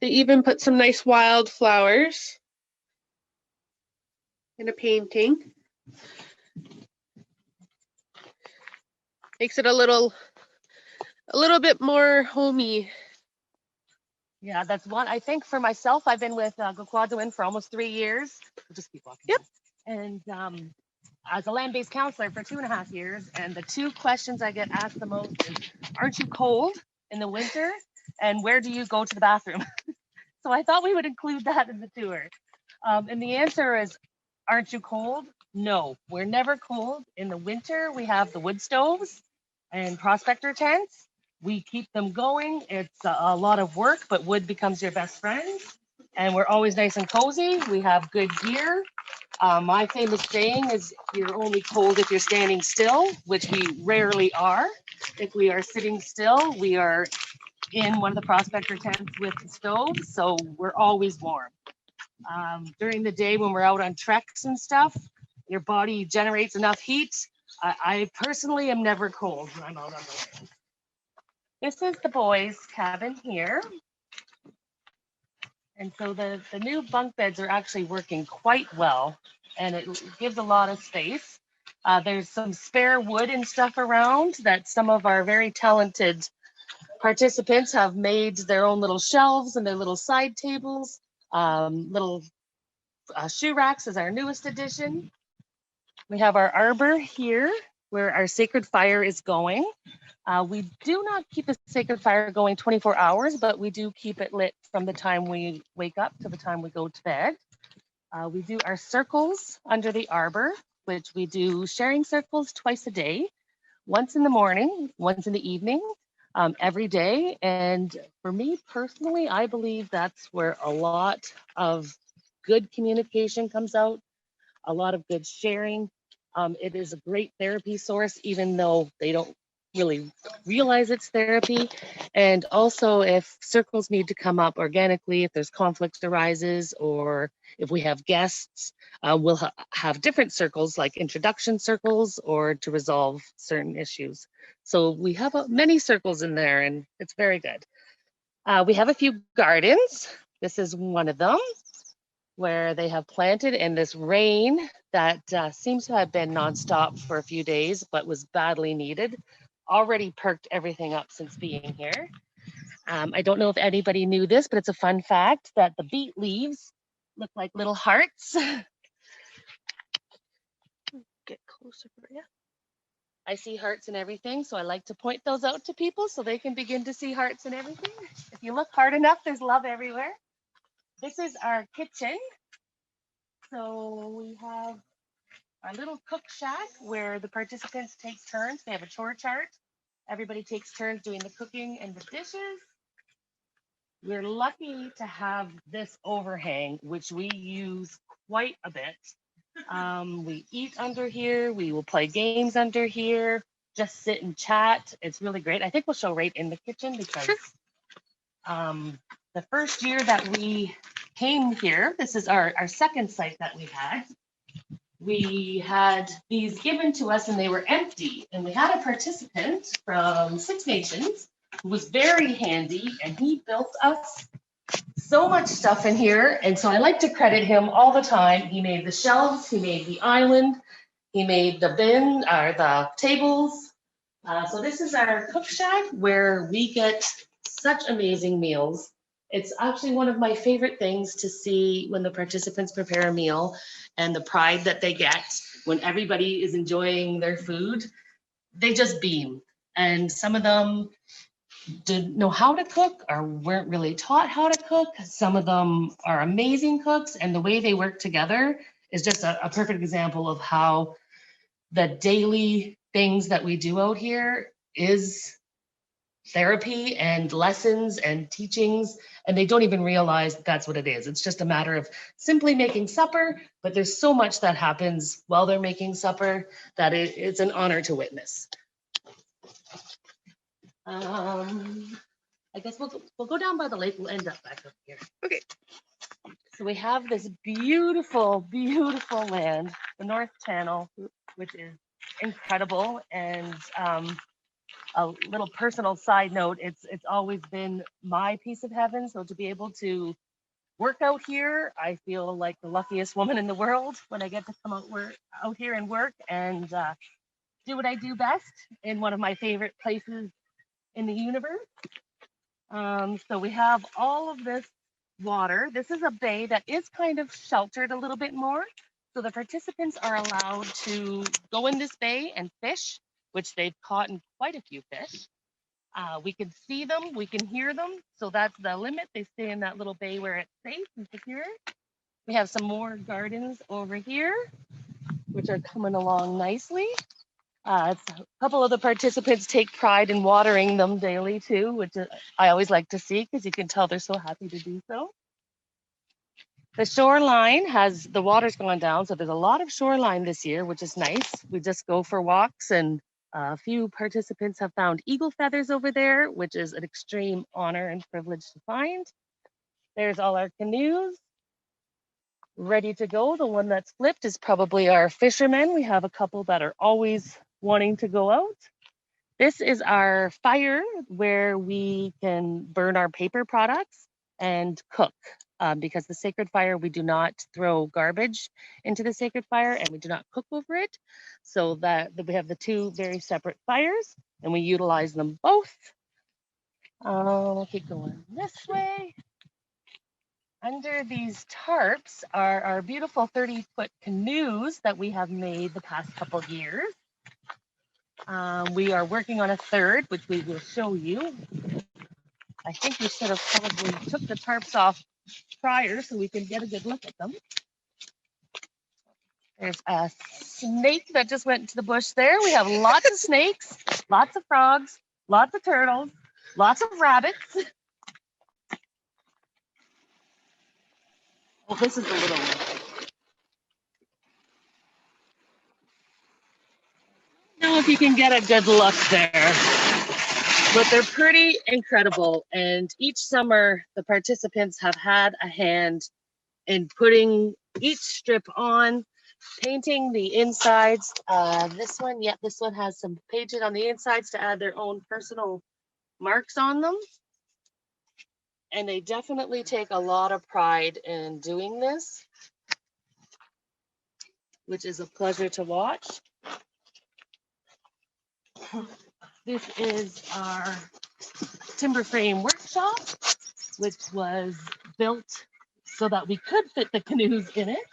They even put some nice wildflowers in a painting. Makes it a little bit more homey. Yeah, that's one. I think for myself, I've been with Gwekwaadziwin for almost 3 years. We'll just keep walking. Yep. And as a land-based counselor for 2.5 years, and the 2 questions I get asked the most is, aren't you cold in the winter? And where do you go to the bathroom? So I thought we would include that in the tour. And the answer is, aren't you cold? No, we're never cold. In the winter, we have the wood stoves and prospector tents. We keep them going. It's a lot of work, but wood becomes your best friend. And we're always nice and cozy. We have good gear. My famous saying is, you're only cold if you're standing still, which we rarely are. If we are sitting still, we are in one of the prospector tents with the stoves, so we're always warm. During the day when we're out on treks and stuff, your body generates enough heat. I personally am never cold when I'm out on the land. This is the boys' cabin here. And so the new bunk beds are actually working quite well, and it gives a lot of space. There's some spare wood and stuff around that some of our very talented participants have made their own little shelves and their little side tables. Little shoe racks is our newest addition. We have our arbor here where our sacred fire is going. We do not keep a sacred fire going 24 hours, but we do keep it lit from the time we wake up to the time we go to bed. We do our circles under the arbor, which we do sharing circles twice a day, once in the morning, once in the evening, every day. And for me personally, I believe that's where a lot of good communication comes out, a lot of good sharing. It is a great therapy source, even though they don't really realize it's therapy. And also, if circles need to come up organically, if there's conflict arises, or if we have guests, we'll have different circles, like introduction circles, or to resolve certain issues. So we have many circles in there, and it's very good. We have a few gardens. This is one of them. where they have planted, and this rain that seems to have been nonstop for a few days, but was badly needed, already perked everything up since being here. I don't know if anybody knew this, but it's a fun fact that the beet leaves look like little hearts. Get closer for you. I see hearts and everything, so I like to point those out to people so they can begin to see hearts and everything. If you look hard enough, there's love everywhere. This is our kitchen. So we have our little cook shack where the participants take turns. They have a chore chart. Everybody takes turns doing the cooking and the dishes. We're lucky to have this overhang, which we use quite a bit. We eat under here. We will play games under here, just sit and chat. It's really great. I think we'll show right in the kitchen because the first year that we came here, this is our second site that we had. We had these given to us and they were empty. And we had a participant from Six Nations who was very handy, and he built us so much stuff in here. And so I like to credit him all the time. He made the shelves, he made the island, he made the bin, or the tables. So this is our cook shack where we get such amazing meals. It's actually one of my favorite things to see when the participants prepare a meal and the pride that they get when everybody is enjoying their food. They just beam. And some of them didn't know how to cook or weren't really taught how to cook. Some of them are amazing cooks, and the way they work together is just a perfect example of how the daily things that we do out here is therapy and lessons and teachings, and they don't even realize that's what it is. It's just a matter of simply making supper, but there's so much that happens while they're making supper that it's an honor to witness. I guess we'll go down by the lake. We'll end up back up here. Okay. So we have this beautiful, beautiful land, the North Channel, which is incredible. And a little personal side note, it's always been my piece of heaven. So to be able to work out here, I feel like the luckiest woman in the world when I get to come out here and work and do what I do best in one of my favorite places in the universe. So we have all of this water. This is a bay that is kind of sheltered a little bit more. So the participants are allowed to go in this bay and fish, which they've caught in quite a few fish. We can see them, we can hear them. So that's the limit. They stay in that little bay where it's safe and secure. We have some more gardens over here, which are coming along nicely. A couple of the participants take pride in watering them daily too, which I always like to see because you can tell they're so happy to do so. The shoreline the water's gone down, so there's a lot of shoreline this year, which is nice. We just go for walks, and a few participants have found eagle feathers over there, which is an extreme honor and privilege to find. There's all our canoes ready to go. The one that's flipped is probably our fishermen. We have a couple that are always wanting to go out. This is our fire where we can burn our paper products and cook. Because the sacred fire, we do not throw garbage into the sacred fire and we do not cook over it. So that we have the two very separate fires and we utilize them both. We'll keep going this way. Under these tarps are our beautiful 30-foot canoes that we have made the past couple of years. We are working on a third, which we will show you. I think we should have probably took the tarps off prior so we can get a good look at them. There's a snake that just went into the bush there. We have lots of snakes, lots of frogs, lots of turtles, lots of rabbits. Oh, this is the little one. Now if you can get a good look there. But they're pretty incredible. And each summer, the participants have had a hand in putting each strip on, painting the insides. This one has some painted on the insides to add their own personal marks on them. And they definitely take a lot of pride in doing this, which is a pleasure to watch. This is our timber frame workshop, which was built so that we could fit the canoes in it.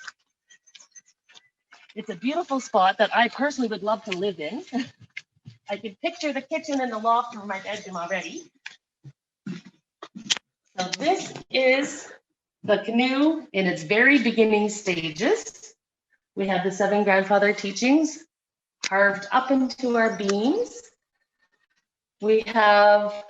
It's a beautiful spot that I personally would love to live in. I can picture the kitchen and the loft for my bedroom already. So this is the canoe in its very beginning stages. We have the 7 grandfather teachings carved up into our beams. We have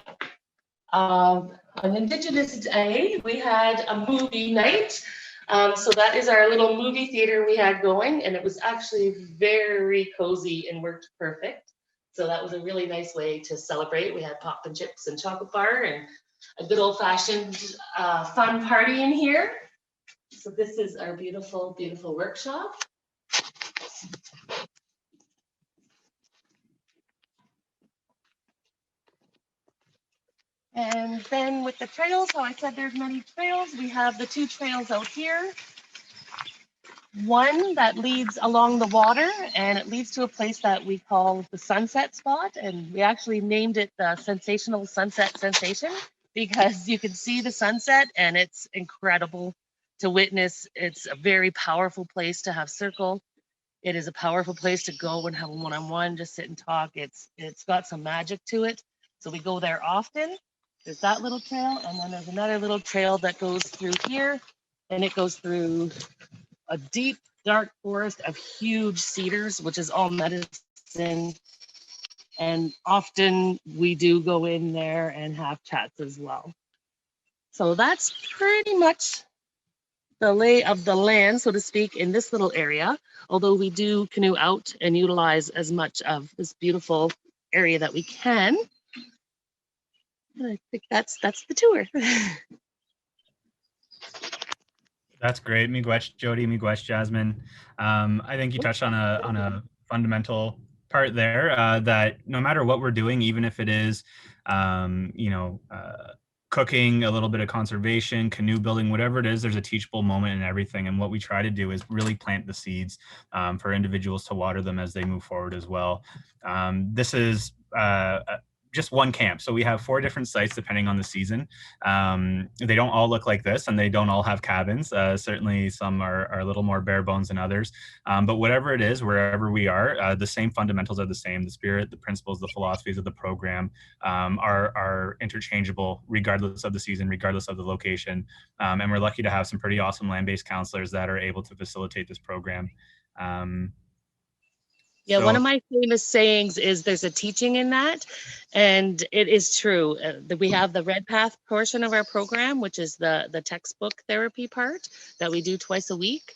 an Indigenous Day. We had a movie night. So that is our little movie theater we had going, and it was actually very cozy and worked perfect. So that was a really nice way to celebrate. We had pop and chips and chocolate bar and a good old-fashioned fun party in here. So this is our beautiful, beautiful workshop. And then with the trails, so I said there's many trails. We have the 2 trails out here. One that leads along the water, and it leads to a place that we call the sunset spot. And we actually named it the Sensational Sunset Sensation because you can see the sunset and it's incredible to witness. It's a very powerful place to have circle. It is a powerful place to go and have a one-on-one, just sit and talk. It's got some magic to it. So we go there often. There's that little trail, and then there's another little trail that goes through here, and it goes through a deep, dark forest of huge cedars, which is all medicine. And often we do go in there and have chats as well. So that's pretty much the lay of the land, so to speak, in this little area, although we do canoe out and utilize as much of this beautiful area that we can. And I think that's the tour. That's great. Miigwech, Jody, Miigwech, Jasmine. I think you touched on a fundamental part there that no matter what we're doing, even if it is, cooking, a little bit of conservation, canoe building, whatever it is, there's a teachable moment in everything. And what we try to do is really plant the seeds for individuals to water them as they move forward as well. This is just one camp. So we have 4 different sites depending on the season. They don't all look like this, and they don't all have cabins. Certainly some are a little more bare bones than others. But whatever it is, wherever we are, the same fundamentals are the same. The spirit, the principles, the philosophies of the program are interchangeable regardless of the season, regardless of the location. And we're lucky to have some pretty awesome land-based counselors that are able to facilitate this program. Yeah, one of my famous sayings is there's a teaching in that, and it is true. That we have the Red Path portion of our program, which is the textbook therapy part that we do twice a week.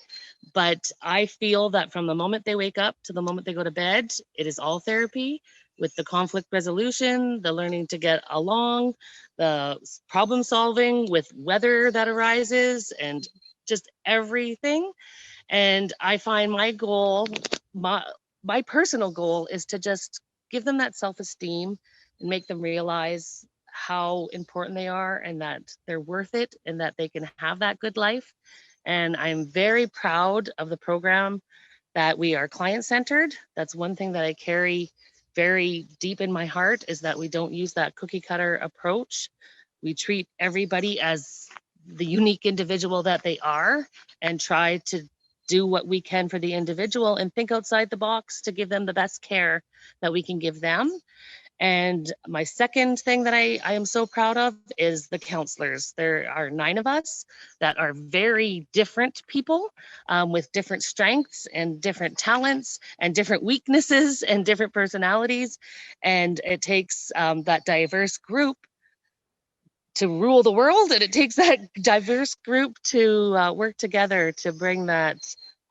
But I feel that from the moment they wake up to the moment they go to bed, it is all therapy with the conflict resolution, the learning to get along, the problem solving with weather that arises, and just everything. And I find my goal, my personal goal is to just give them that self-esteem and make them realize how important they are and that they're worth it and that they can have that good life. And I'm very proud of the program that we are client-centered. That's one thing that I carry very deep in my heart, is that we don't use that cookie cutter approach. We treat everybody as the unique individual that they are and try to do what we can for the individual and think outside the box to give them the best care that we can give them. And my second thing that I am so proud of is the counselors. There are 9 of us that are very different people with different strengths and different talents and different weaknesses and different personalities. And it takes that diverse group to rule the world, and it takes that diverse group to work together to bring that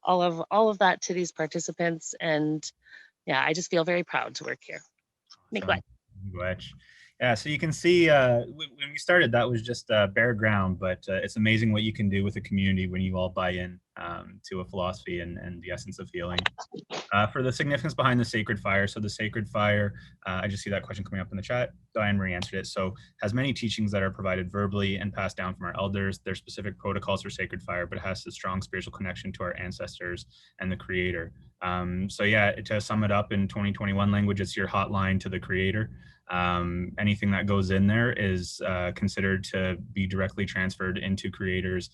all of that to these participants. And yeah, I just feel very proud to work here. Miigwech. Yeah, so you can see when we started, that was just bare ground, but it's amazing what you can do with a community when you all buy in to a philosophy and the essence of healing. For the significance behind the sacred fire, so the sacred fire, I just see that question coming up in the chat. Diane Marie answered it. So has many teachings that are provided verbally and passed down from our elders. There's specific protocols for sacred fire, but it has a strong spiritual connection to our ancestors and the creator. So yeah, to sum it up in 2021 language, it's your hotline to the creator. Anything that goes in there is considered to be directly transferred into creator's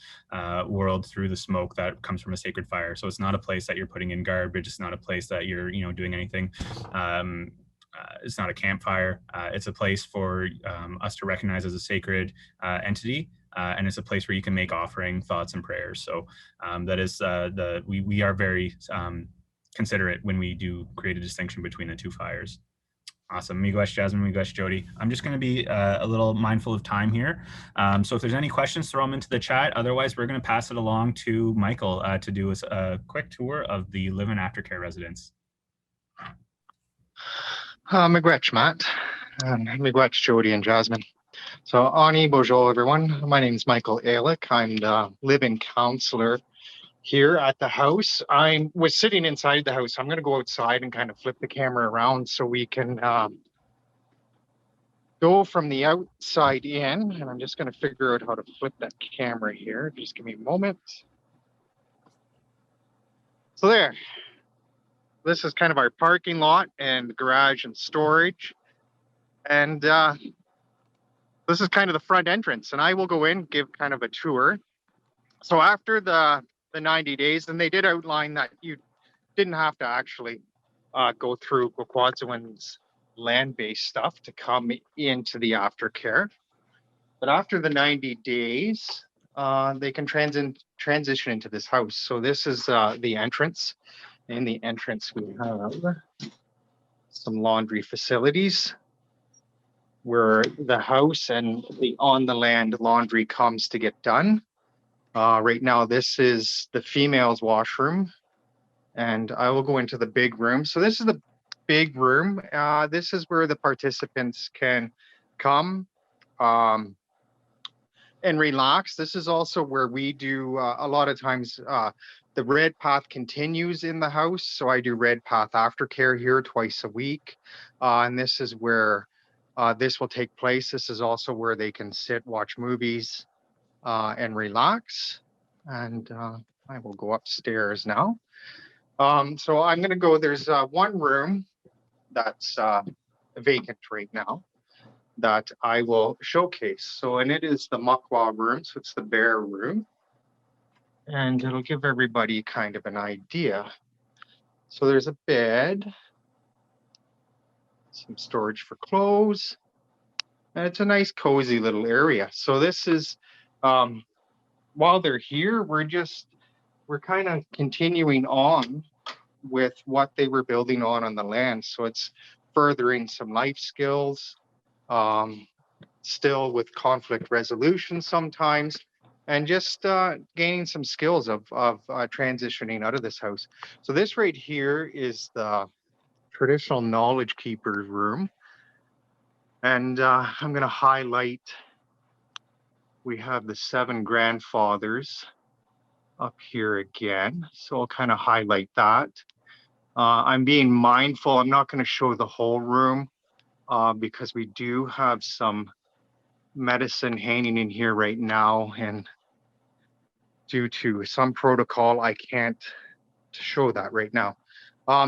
world through the smoke that comes from a sacred fire. So it's not a place that you're putting in garbage. It's not a place that you're, doing anything. It's not a campfire. It's a place for us to recognize as a sacred entity. And it's a place where you can make offering, thoughts, and prayers. So that is we are very considerate when we do create a distinction between the two fires. Awesome. Miigwech, Jasmine, Miigwech, Jody. I'm just going to be a little mindful of time here. So if there's any questions, throw them into the chat. Otherwise, we're going to pass it along to Michael to do a quick tour of the live-in aftercare residence. Miigwech, Matt. Miigwech, Jody, and Jasmine. So, Ani, bonjour, everyone. My name is Michael Alick. I'm the live-in counselor here at the house. I was sitting inside the house. I'm going to go outside and kind of flip the camera around so we can go from the outside in. And I'm just going to figure out how to flip that camera here. Just give me a moment. So there. This is kind of our parking lot and garage and storage. And this is kind of the front entrance. And I will go in, give kind of a tour. So after the 90 days, and they did outline that you didn't have to actually go through Gwekwaadziwin's land-based stuff to come into the aftercare. But after the 90 days, they can transition into this house. So this is the entrance. In the entrance, we have some laundry facilities where the house and the on-the-land laundry comes to get done. Right now, this is the female's washroom, and I will go into the big room. So this is the big room. This is where the participants can come and relax. This is also where we do a lot of times the Red Path continues in the house. So I do Red Path aftercare here twice a week. And this is where this will take place. This is also where they can sit, watch movies, and relax. And I will go upstairs now. So I'm going to go, there's one room that's vacant right now that I will showcase. So, and it is the Makwa room. So it's the bear room. And it'll give everybody kind of an idea. So there's a bed, some storage for clothes, and it's a nice cozy little area. So this is, while they're here, we're kind of continuing on with what they were building on the land. So it's furthering some life skills, still with conflict resolution sometimes, and just gaining some skills of transitioning out of this house. So this right here is the traditional knowledge keeper room. And I'm going to highlight, we have the 7 grandfathers up here again. So I'll kind of highlight that. I'm being mindful. I'm not going to show the whole room because we do have some medicine hanging in here right now. And due to some protocol, I can't show that right now.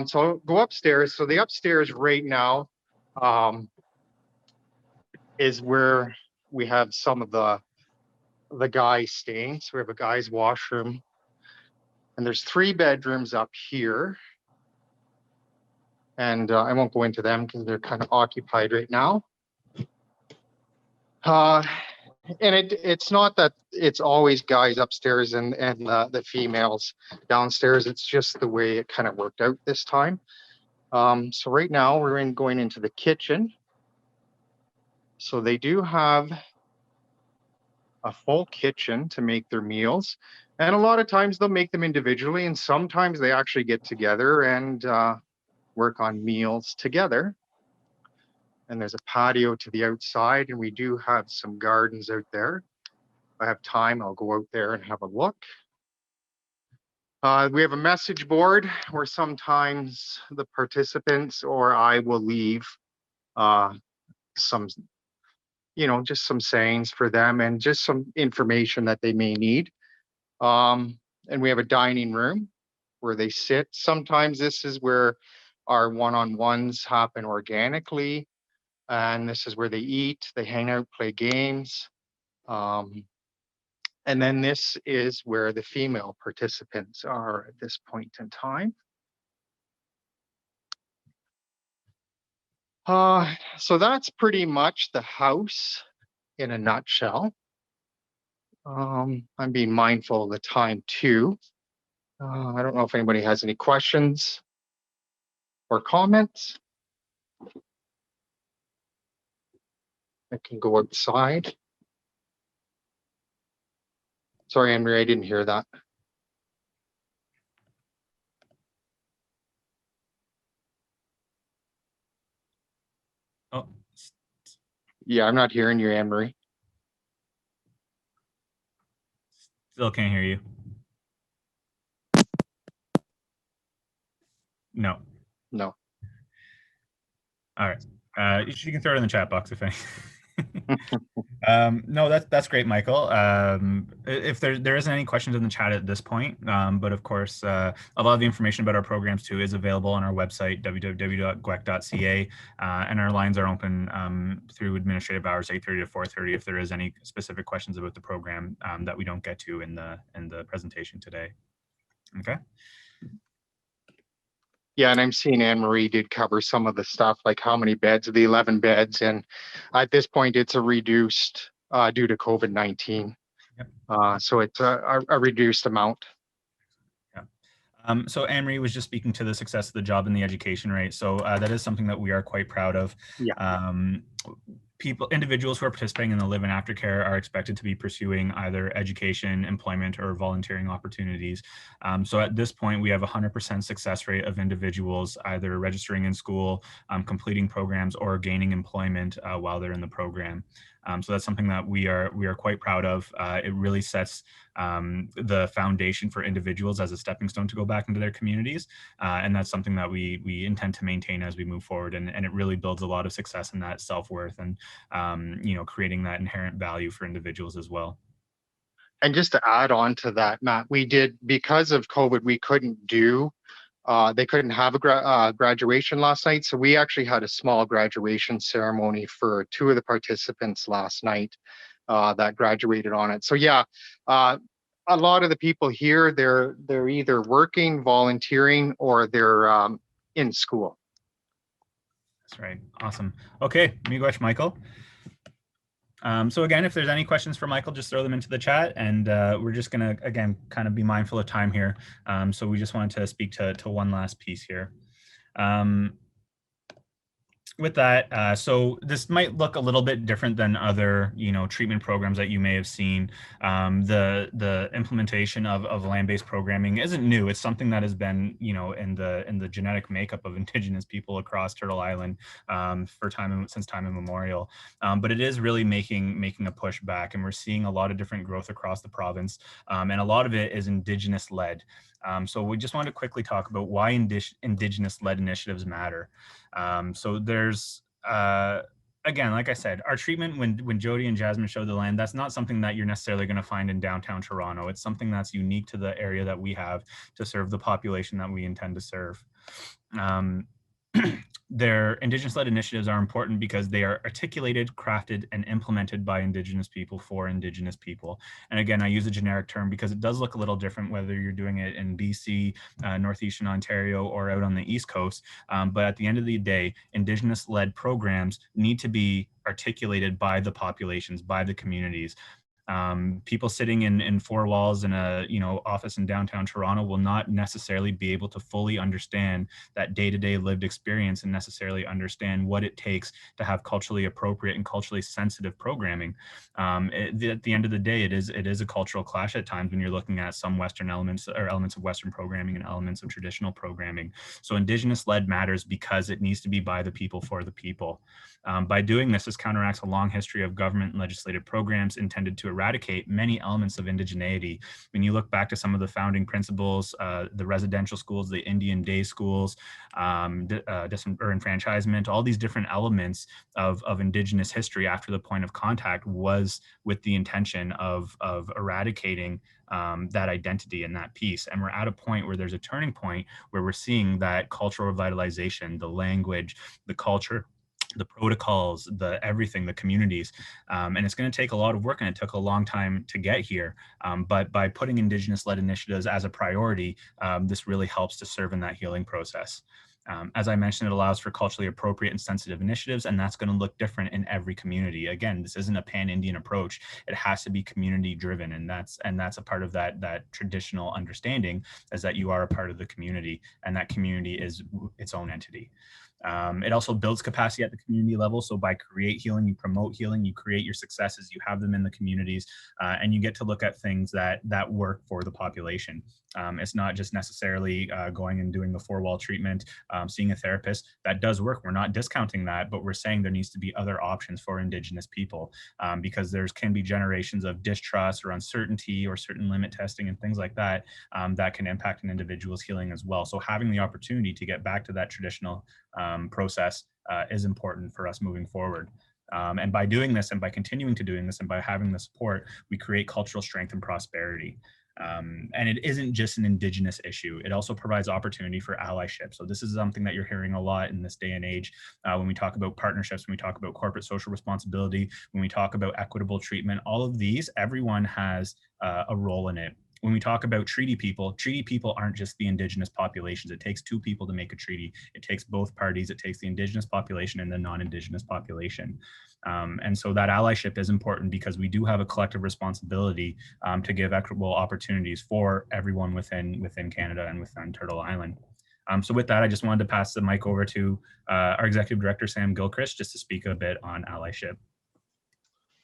So I'll go upstairs. So the upstairs right now is where we have some of the guys staying. So we have a guy's washroom, and there's 3 bedrooms up here. And I won't go into them because they're kind of occupied right now. And it's not that it's always guys upstairs and the females downstairs. It's just the way it kind of worked out this time. So right now we're going into the kitchen. So they do have a full kitchen to make their meals. And a lot of times they'll make them individually, and sometimes they actually get together and work on meals together. And there's a patio to the outside, and we do have some gardens out there. If I have time, I'll go out there and have a look. We have a message board where sometimes the participants or I will leave some, just some sayings for them and just some information that they may need. And we have a dining room where they sit. Sometimes this is where our one-on-ones happen organically. And this is where they eat, they hang out, play games. And then this is where the female participants are at this point in time. So that's pretty much the house in a nutshell. I'm being mindful of the time too. I don't know if anybody has any questions or comments. I can go outside. Sorry, Henry, I didn't hear that. Oh, Yeah, I'm not hearing you, Anne-Marie. still can't hear you. No. No. All right. You can throw it in the chat box if any. No, that's great, Michael. If there isn't any questions in the chat at this point, but of course, a lot of the information about our programs too is available on our website, www.gwec.ca, and our lines are open through administrative hours, 8:30 to 4:30, if there is any specific questions about the program that we don't get to in the presentation today. Okay. Yeah, and I'm seeing Anne-Marie did cover some of the stuff, like how many beds, the 11 beds. And at this point, it's a reduced due to COVID-19. Yep. So it's a reduced amount. Yeah. So Anne-Marie was just speaking to the success of the job and the education rate. So that is something that we are quite proud of. Yeah. Individuals who are participating in the live and aftercare are expected to be pursuing either education, employment, or volunteering opportunities. So at this point, we have a 100% success rate of individuals either registering in school, completing programs, or gaining employment while they're in the program. So that's something that we are quite proud of. It really sets the foundation for individuals as a stepping stone to go back into their communities. And that's something that we intend to maintain as we move forward. And it really builds a lot of success in that self-worth and, creating that inherent value for individuals as well. And just to add on to that, Matt, we did, because of COVID, we couldn't do they couldn't have a graduation last night. So we actually had a small graduation ceremony for 2 of the participants last night that graduated on it. So yeah, a lot of the people here, they're either working, volunteering, or they're in school. That's right. Awesome. Okay, Miigwech, Michael. So again, if there's any questions for Michael, just throw them into the chat, and we're just gonna, again, kind of be mindful of time here. So we just wanted to speak to one last piece here. With that, so this might look a little bit different than other, treatment programs that you may have seen. The implementation of land-based programming isn't new. It's something that has been, in the genetic makeup of Indigenous people across Turtle Island since time immemorial. But it is really making a push back, and we're seeing a lot of different growth across the province, and a lot of it is Indigenous-led. So we just want to quickly talk about why Indigenous-led initiatives matter. So there's, again, like I said, our treatment, when Jody and Jasmine showed the land, that's not something that you're necessarily going to find in downtown Toronto. It's something that's unique to the area that we have to serve the population that we intend to serve. Their Indigenous-led initiatives are important because they are articulated, crafted, and implemented by Indigenous people for Indigenous people. And again, I use a generic term because it does look a little different whether you're doing it in BC, Northeastern Ontario, or out on the East Coast. But at the end of the day, Indigenous-led programs need to be articulated by the populations, by the communities. People sitting in 4 walls in a office in downtown Toronto will not necessarily be able to fully understand that day-to-day lived experience and necessarily understand what it takes to have culturally appropriate and culturally sensitive programming. At the end of the day, it is a cultural clash at times when you're looking at some Western elements or elements of Western programming and elements of traditional programming. So Indigenous-led matters because it needs to be by the people for the people. By doing this counteracts a long history of government and legislative programs intended to eradicate many elements of indigeneity. When you look back to some of the founding principles, the residential schools, the Indian day schools, disenfranchisement, all these different elements of Indigenous history after the point of contact was with the intention of eradicating that identity and that piece. And we're at a point where there's a turning point where we're seeing that cultural revitalization, the language, the culture, the protocols, the everything, the communities. And it's going to take a lot of work, and it took a long time to get here. But by putting Indigenous-led initiatives as a priority, this really helps to serve in that healing process. As I mentioned, it allows for culturally appropriate and sensitive initiatives, and that's going to look different in every community. Again, this isn't a pan-Indian approach. It has to be community-driven, and that's a part of that traditional understanding, is that you are a part of the community, and that community is its own entity. It also builds capacity at the community level. So by create healing, you promote healing, you create your successes, you have them in the communities, and you get to look at things that work for the population. It's not just necessarily going and doing the 4-wall treatment, seeing a therapist. That does work. We're not discounting that, but we're saying there needs to be other options for Indigenous people, because there can be generations of distrust or uncertainty or certain limit testing and things like that that can impact an individual's healing as well. So having the opportunity to get back to that traditional process is important for us moving forward. And by doing this, and by continuing to doing this, and by having the support, we create cultural strength and prosperity. And it isn't just an Indigenous issue. It also provides opportunity for allyship. So this is something that you're hearing a lot in this day and age when we talk about partnerships, when we talk about corporate social responsibility, when we talk about equitable treatment, all of these, everyone has a role in it. When we talk about treaty people aren't just the Indigenous populations. It takes 2 people to make a treaty. It takes both parties. It takes the Indigenous population and the non-Indigenous population. And so that allyship is important, because we do have a collective responsibility to give equitable opportunities for everyone within Canada and within Turtle Island. So with that, I just wanted to pass the mic over to our Executive Director, Sam Gilchrist, just to speak a bit on allyship.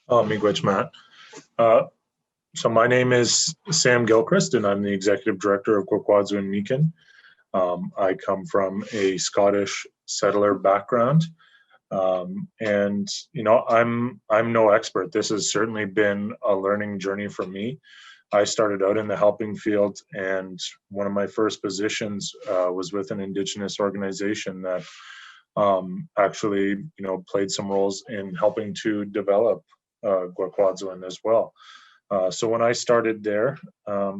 Miigwech, Matt. So my name is Sam Gilchrist, and I'm the Executive Director of Gwekwaadziwin Miikan. I come from a Scottish settler background, and I'm no expert. This has certainly been a learning journey for me. I started out in the helping field, and one of my first positions was with an Indigenous organization that actually played some roles in helping to develop Gwekwaadziwin as well. So when I started there, I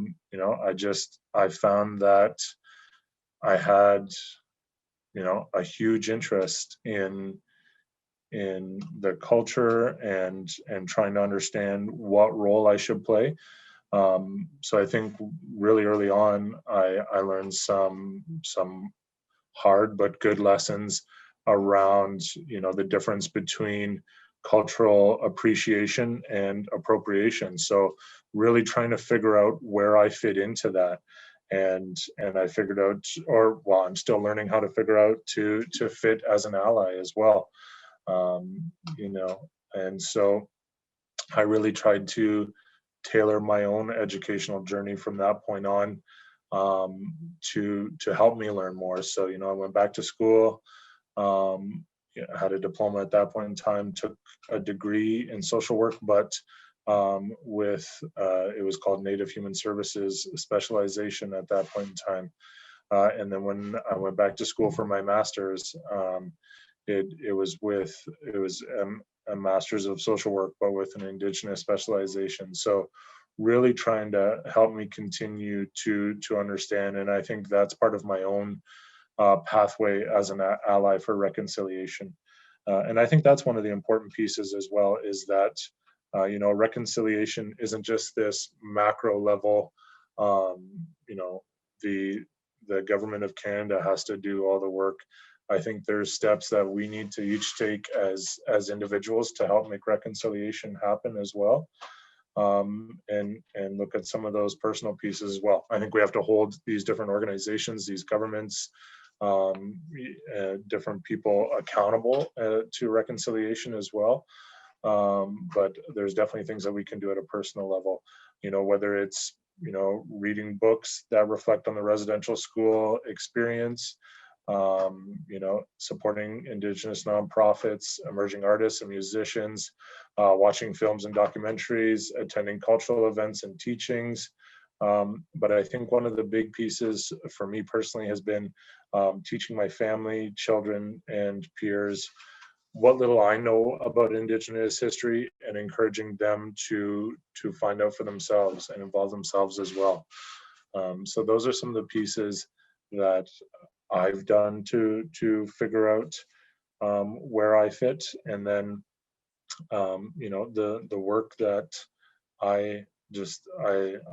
found that I had, a huge interest in the culture and trying to understand what role I should play. So I think really early on, I learned some hard but good lessons around, the difference between cultural appreciation and appropriation. So really trying to figure out where I fit into that. And I figured out, I'm still learning how to figure out to fit as an ally as well. And so I really tried to tailor my own educational journey from that point on to help me learn more. So, I went back to school, had a diploma at that point in time, took a degree in social work, but it was called Native Human Services specialization at that point in time. And then when I went back to school for my master's, it was a master's of social work, but with an Indigenous specialization. So really trying to help me continue to understand. And I think that's part of my own pathway as an ally for reconciliation. And I think that's one of the important pieces as well, is that, reconciliation isn't just this macro level, the government of Canada has to do all the work. I think there's steps that we need to each take as individuals to help make reconciliation happen as well. And look at some of those personal pieces as well. I think we have to hold these different organizations, these governments, different people accountable to reconciliation as well. But there's definitely things that we can do at a personal level, whether it's, reading books that reflect on the residential school experience, you know, supporting Indigenous nonprofits, emerging artists and musicians, watching films and documentaries, attending cultural events and teachings. But I think one of the big pieces for me personally has been teaching my family, children, and peers what little I know about Indigenous history and encouraging them to find out for themselves and involve themselves as well. So those are some of the pieces that I've done to figure out where I fit, and then you know, the work that I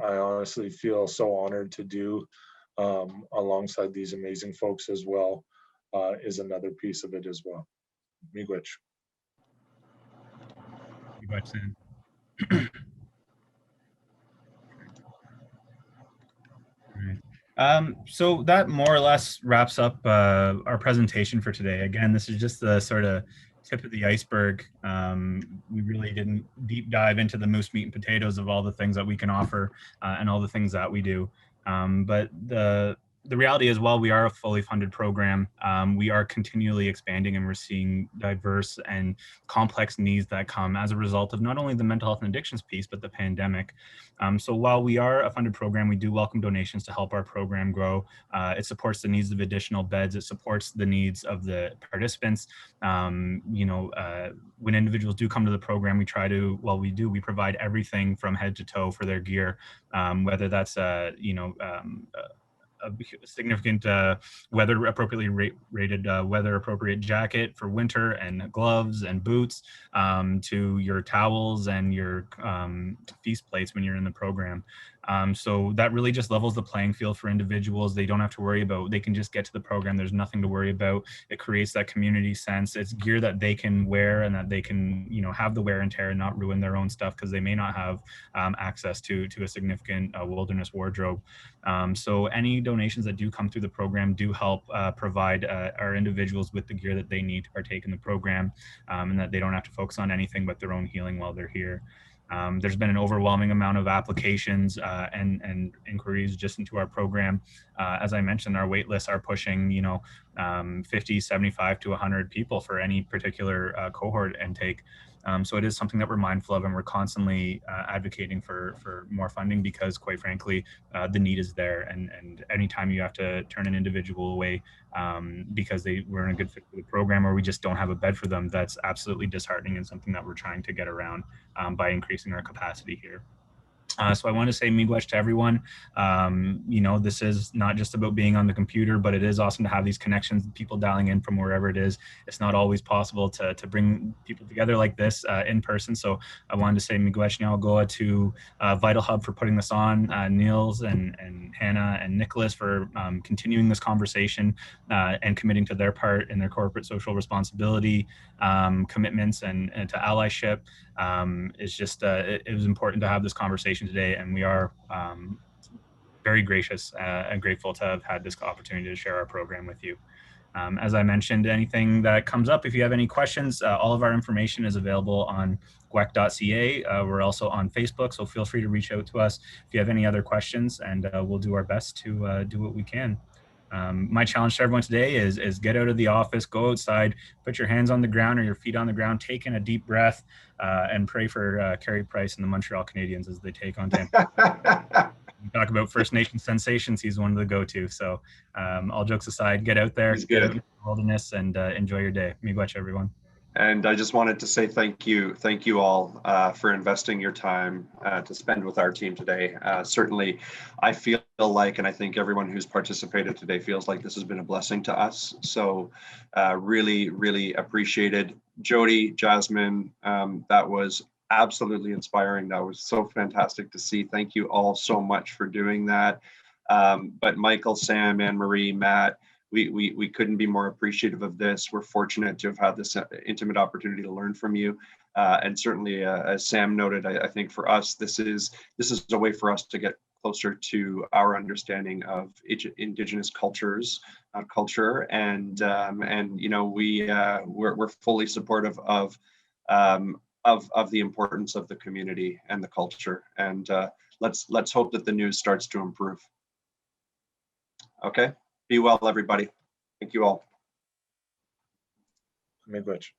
honestly feel so honored to do alongside these amazing folks as well is another piece of it as well. Miigwech. Miigwech. So that more or less wraps up our presentation for today. Again, this is just the sort of tip of the iceberg. We really didn't deep dive into the moose meat and potatoes of all the things that we can offer and all the things that we do. But the reality is, while we are a fully funded program, we are continually expanding, and we're seeing diverse and complex needs that come as a result of not only the mental health and addictions piece, but the pandemic. So while we are a funded program, we do welcome donations to help our program grow. It supports the needs of additional beds. It supports the needs of the participants. You know, when individuals do come to the program, we provide everything from head to toe for their gear, whether that's, you know, a significant weather appropriately rated weather appropriate jacket for winter, and gloves and boots, to your towels and your feast plates when you're in the program. So that really just levels the playing field for individuals. They don't have to worry about, they can just get to the program. There's nothing to worry about. It creates that community sense. It's gear that they can wear and that they can, you know, have the wear and tear and not ruin their own stuff, because they may not have access to a significant wilderness wardrobe. So any donations that do come through the program do help provide our individuals with the gear that they need to partake in the program, and that they don't have to focus on anything but their own healing while they're here. There's been an overwhelming amount of applications and inquiries just into our program. As I mentioned, our wait lists are pushing, you know, 50, 75 to 100 people for any particular cohort intake. So it is something that we're mindful of, and we're constantly advocating for more funding, because quite frankly, the need is there. And anytime you have to turn an individual away because they weren't a good fit for the program, or we just don't have a bed for them, that's absolutely disheartening, and something that we're trying to get around by increasing our capacity here. So I want to say miigwech to everyone. You know, this is not just about being on the computer, but it is awesome to have these connections, people dialing in from wherever it is. It's not always possible to bring people together like this in person. So I wanted to say miigwech Nyalgoa to VitalHub for putting this on, Niels and Hannah and Nicholas for continuing this conversation and committing to their part in their corporate social responsibility commitments and to allyship. It's just, it was important to have this conversation today, and we are very gracious and grateful to have had this opportunity to share our program with you. As I mentioned, anything that comes up, if you have any questions, all of our information is available on gwek.ca. We're also on Facebook, so feel free to reach out to us if you have any other questions, and we'll do our best to do what we can. My challenge to everyone today is get out of the office, go outside, put your hands on the ground or your feet on the ground, take in a deep breath, and pray for Carey Price and the Montreal Canadiens as they take on Tampa. Talk about First Nation sensations. He's one of the go-to. So all jokes aside, get out there, get out in the wilderness, and enjoy your day. Miigwech, everyone. And I just wanted to say thank you all for investing your time to spend with our team today. Certainly, I feel like, and I think everyone who's participated today feels like this has been a blessing to us. So really, really appreciated. Jody, Jasmine, that was absolutely inspiring. That was so fantastic to see. Thank you all so much for doing that. But Michael, Sam, Anne-Marie, Matt, we couldn't be more appreciative of this. We're fortunate to have had this intimate opportunity to learn from you. And certainly, as Sam noted, I think for us, this is a way for us to get closer to our understanding of Indigenous culture, and you know, we're fully supportive of the importance of the community and the culture. And let's hope that the news starts to improve. Okay. Be well, everybody. Thank you all. Miigwech.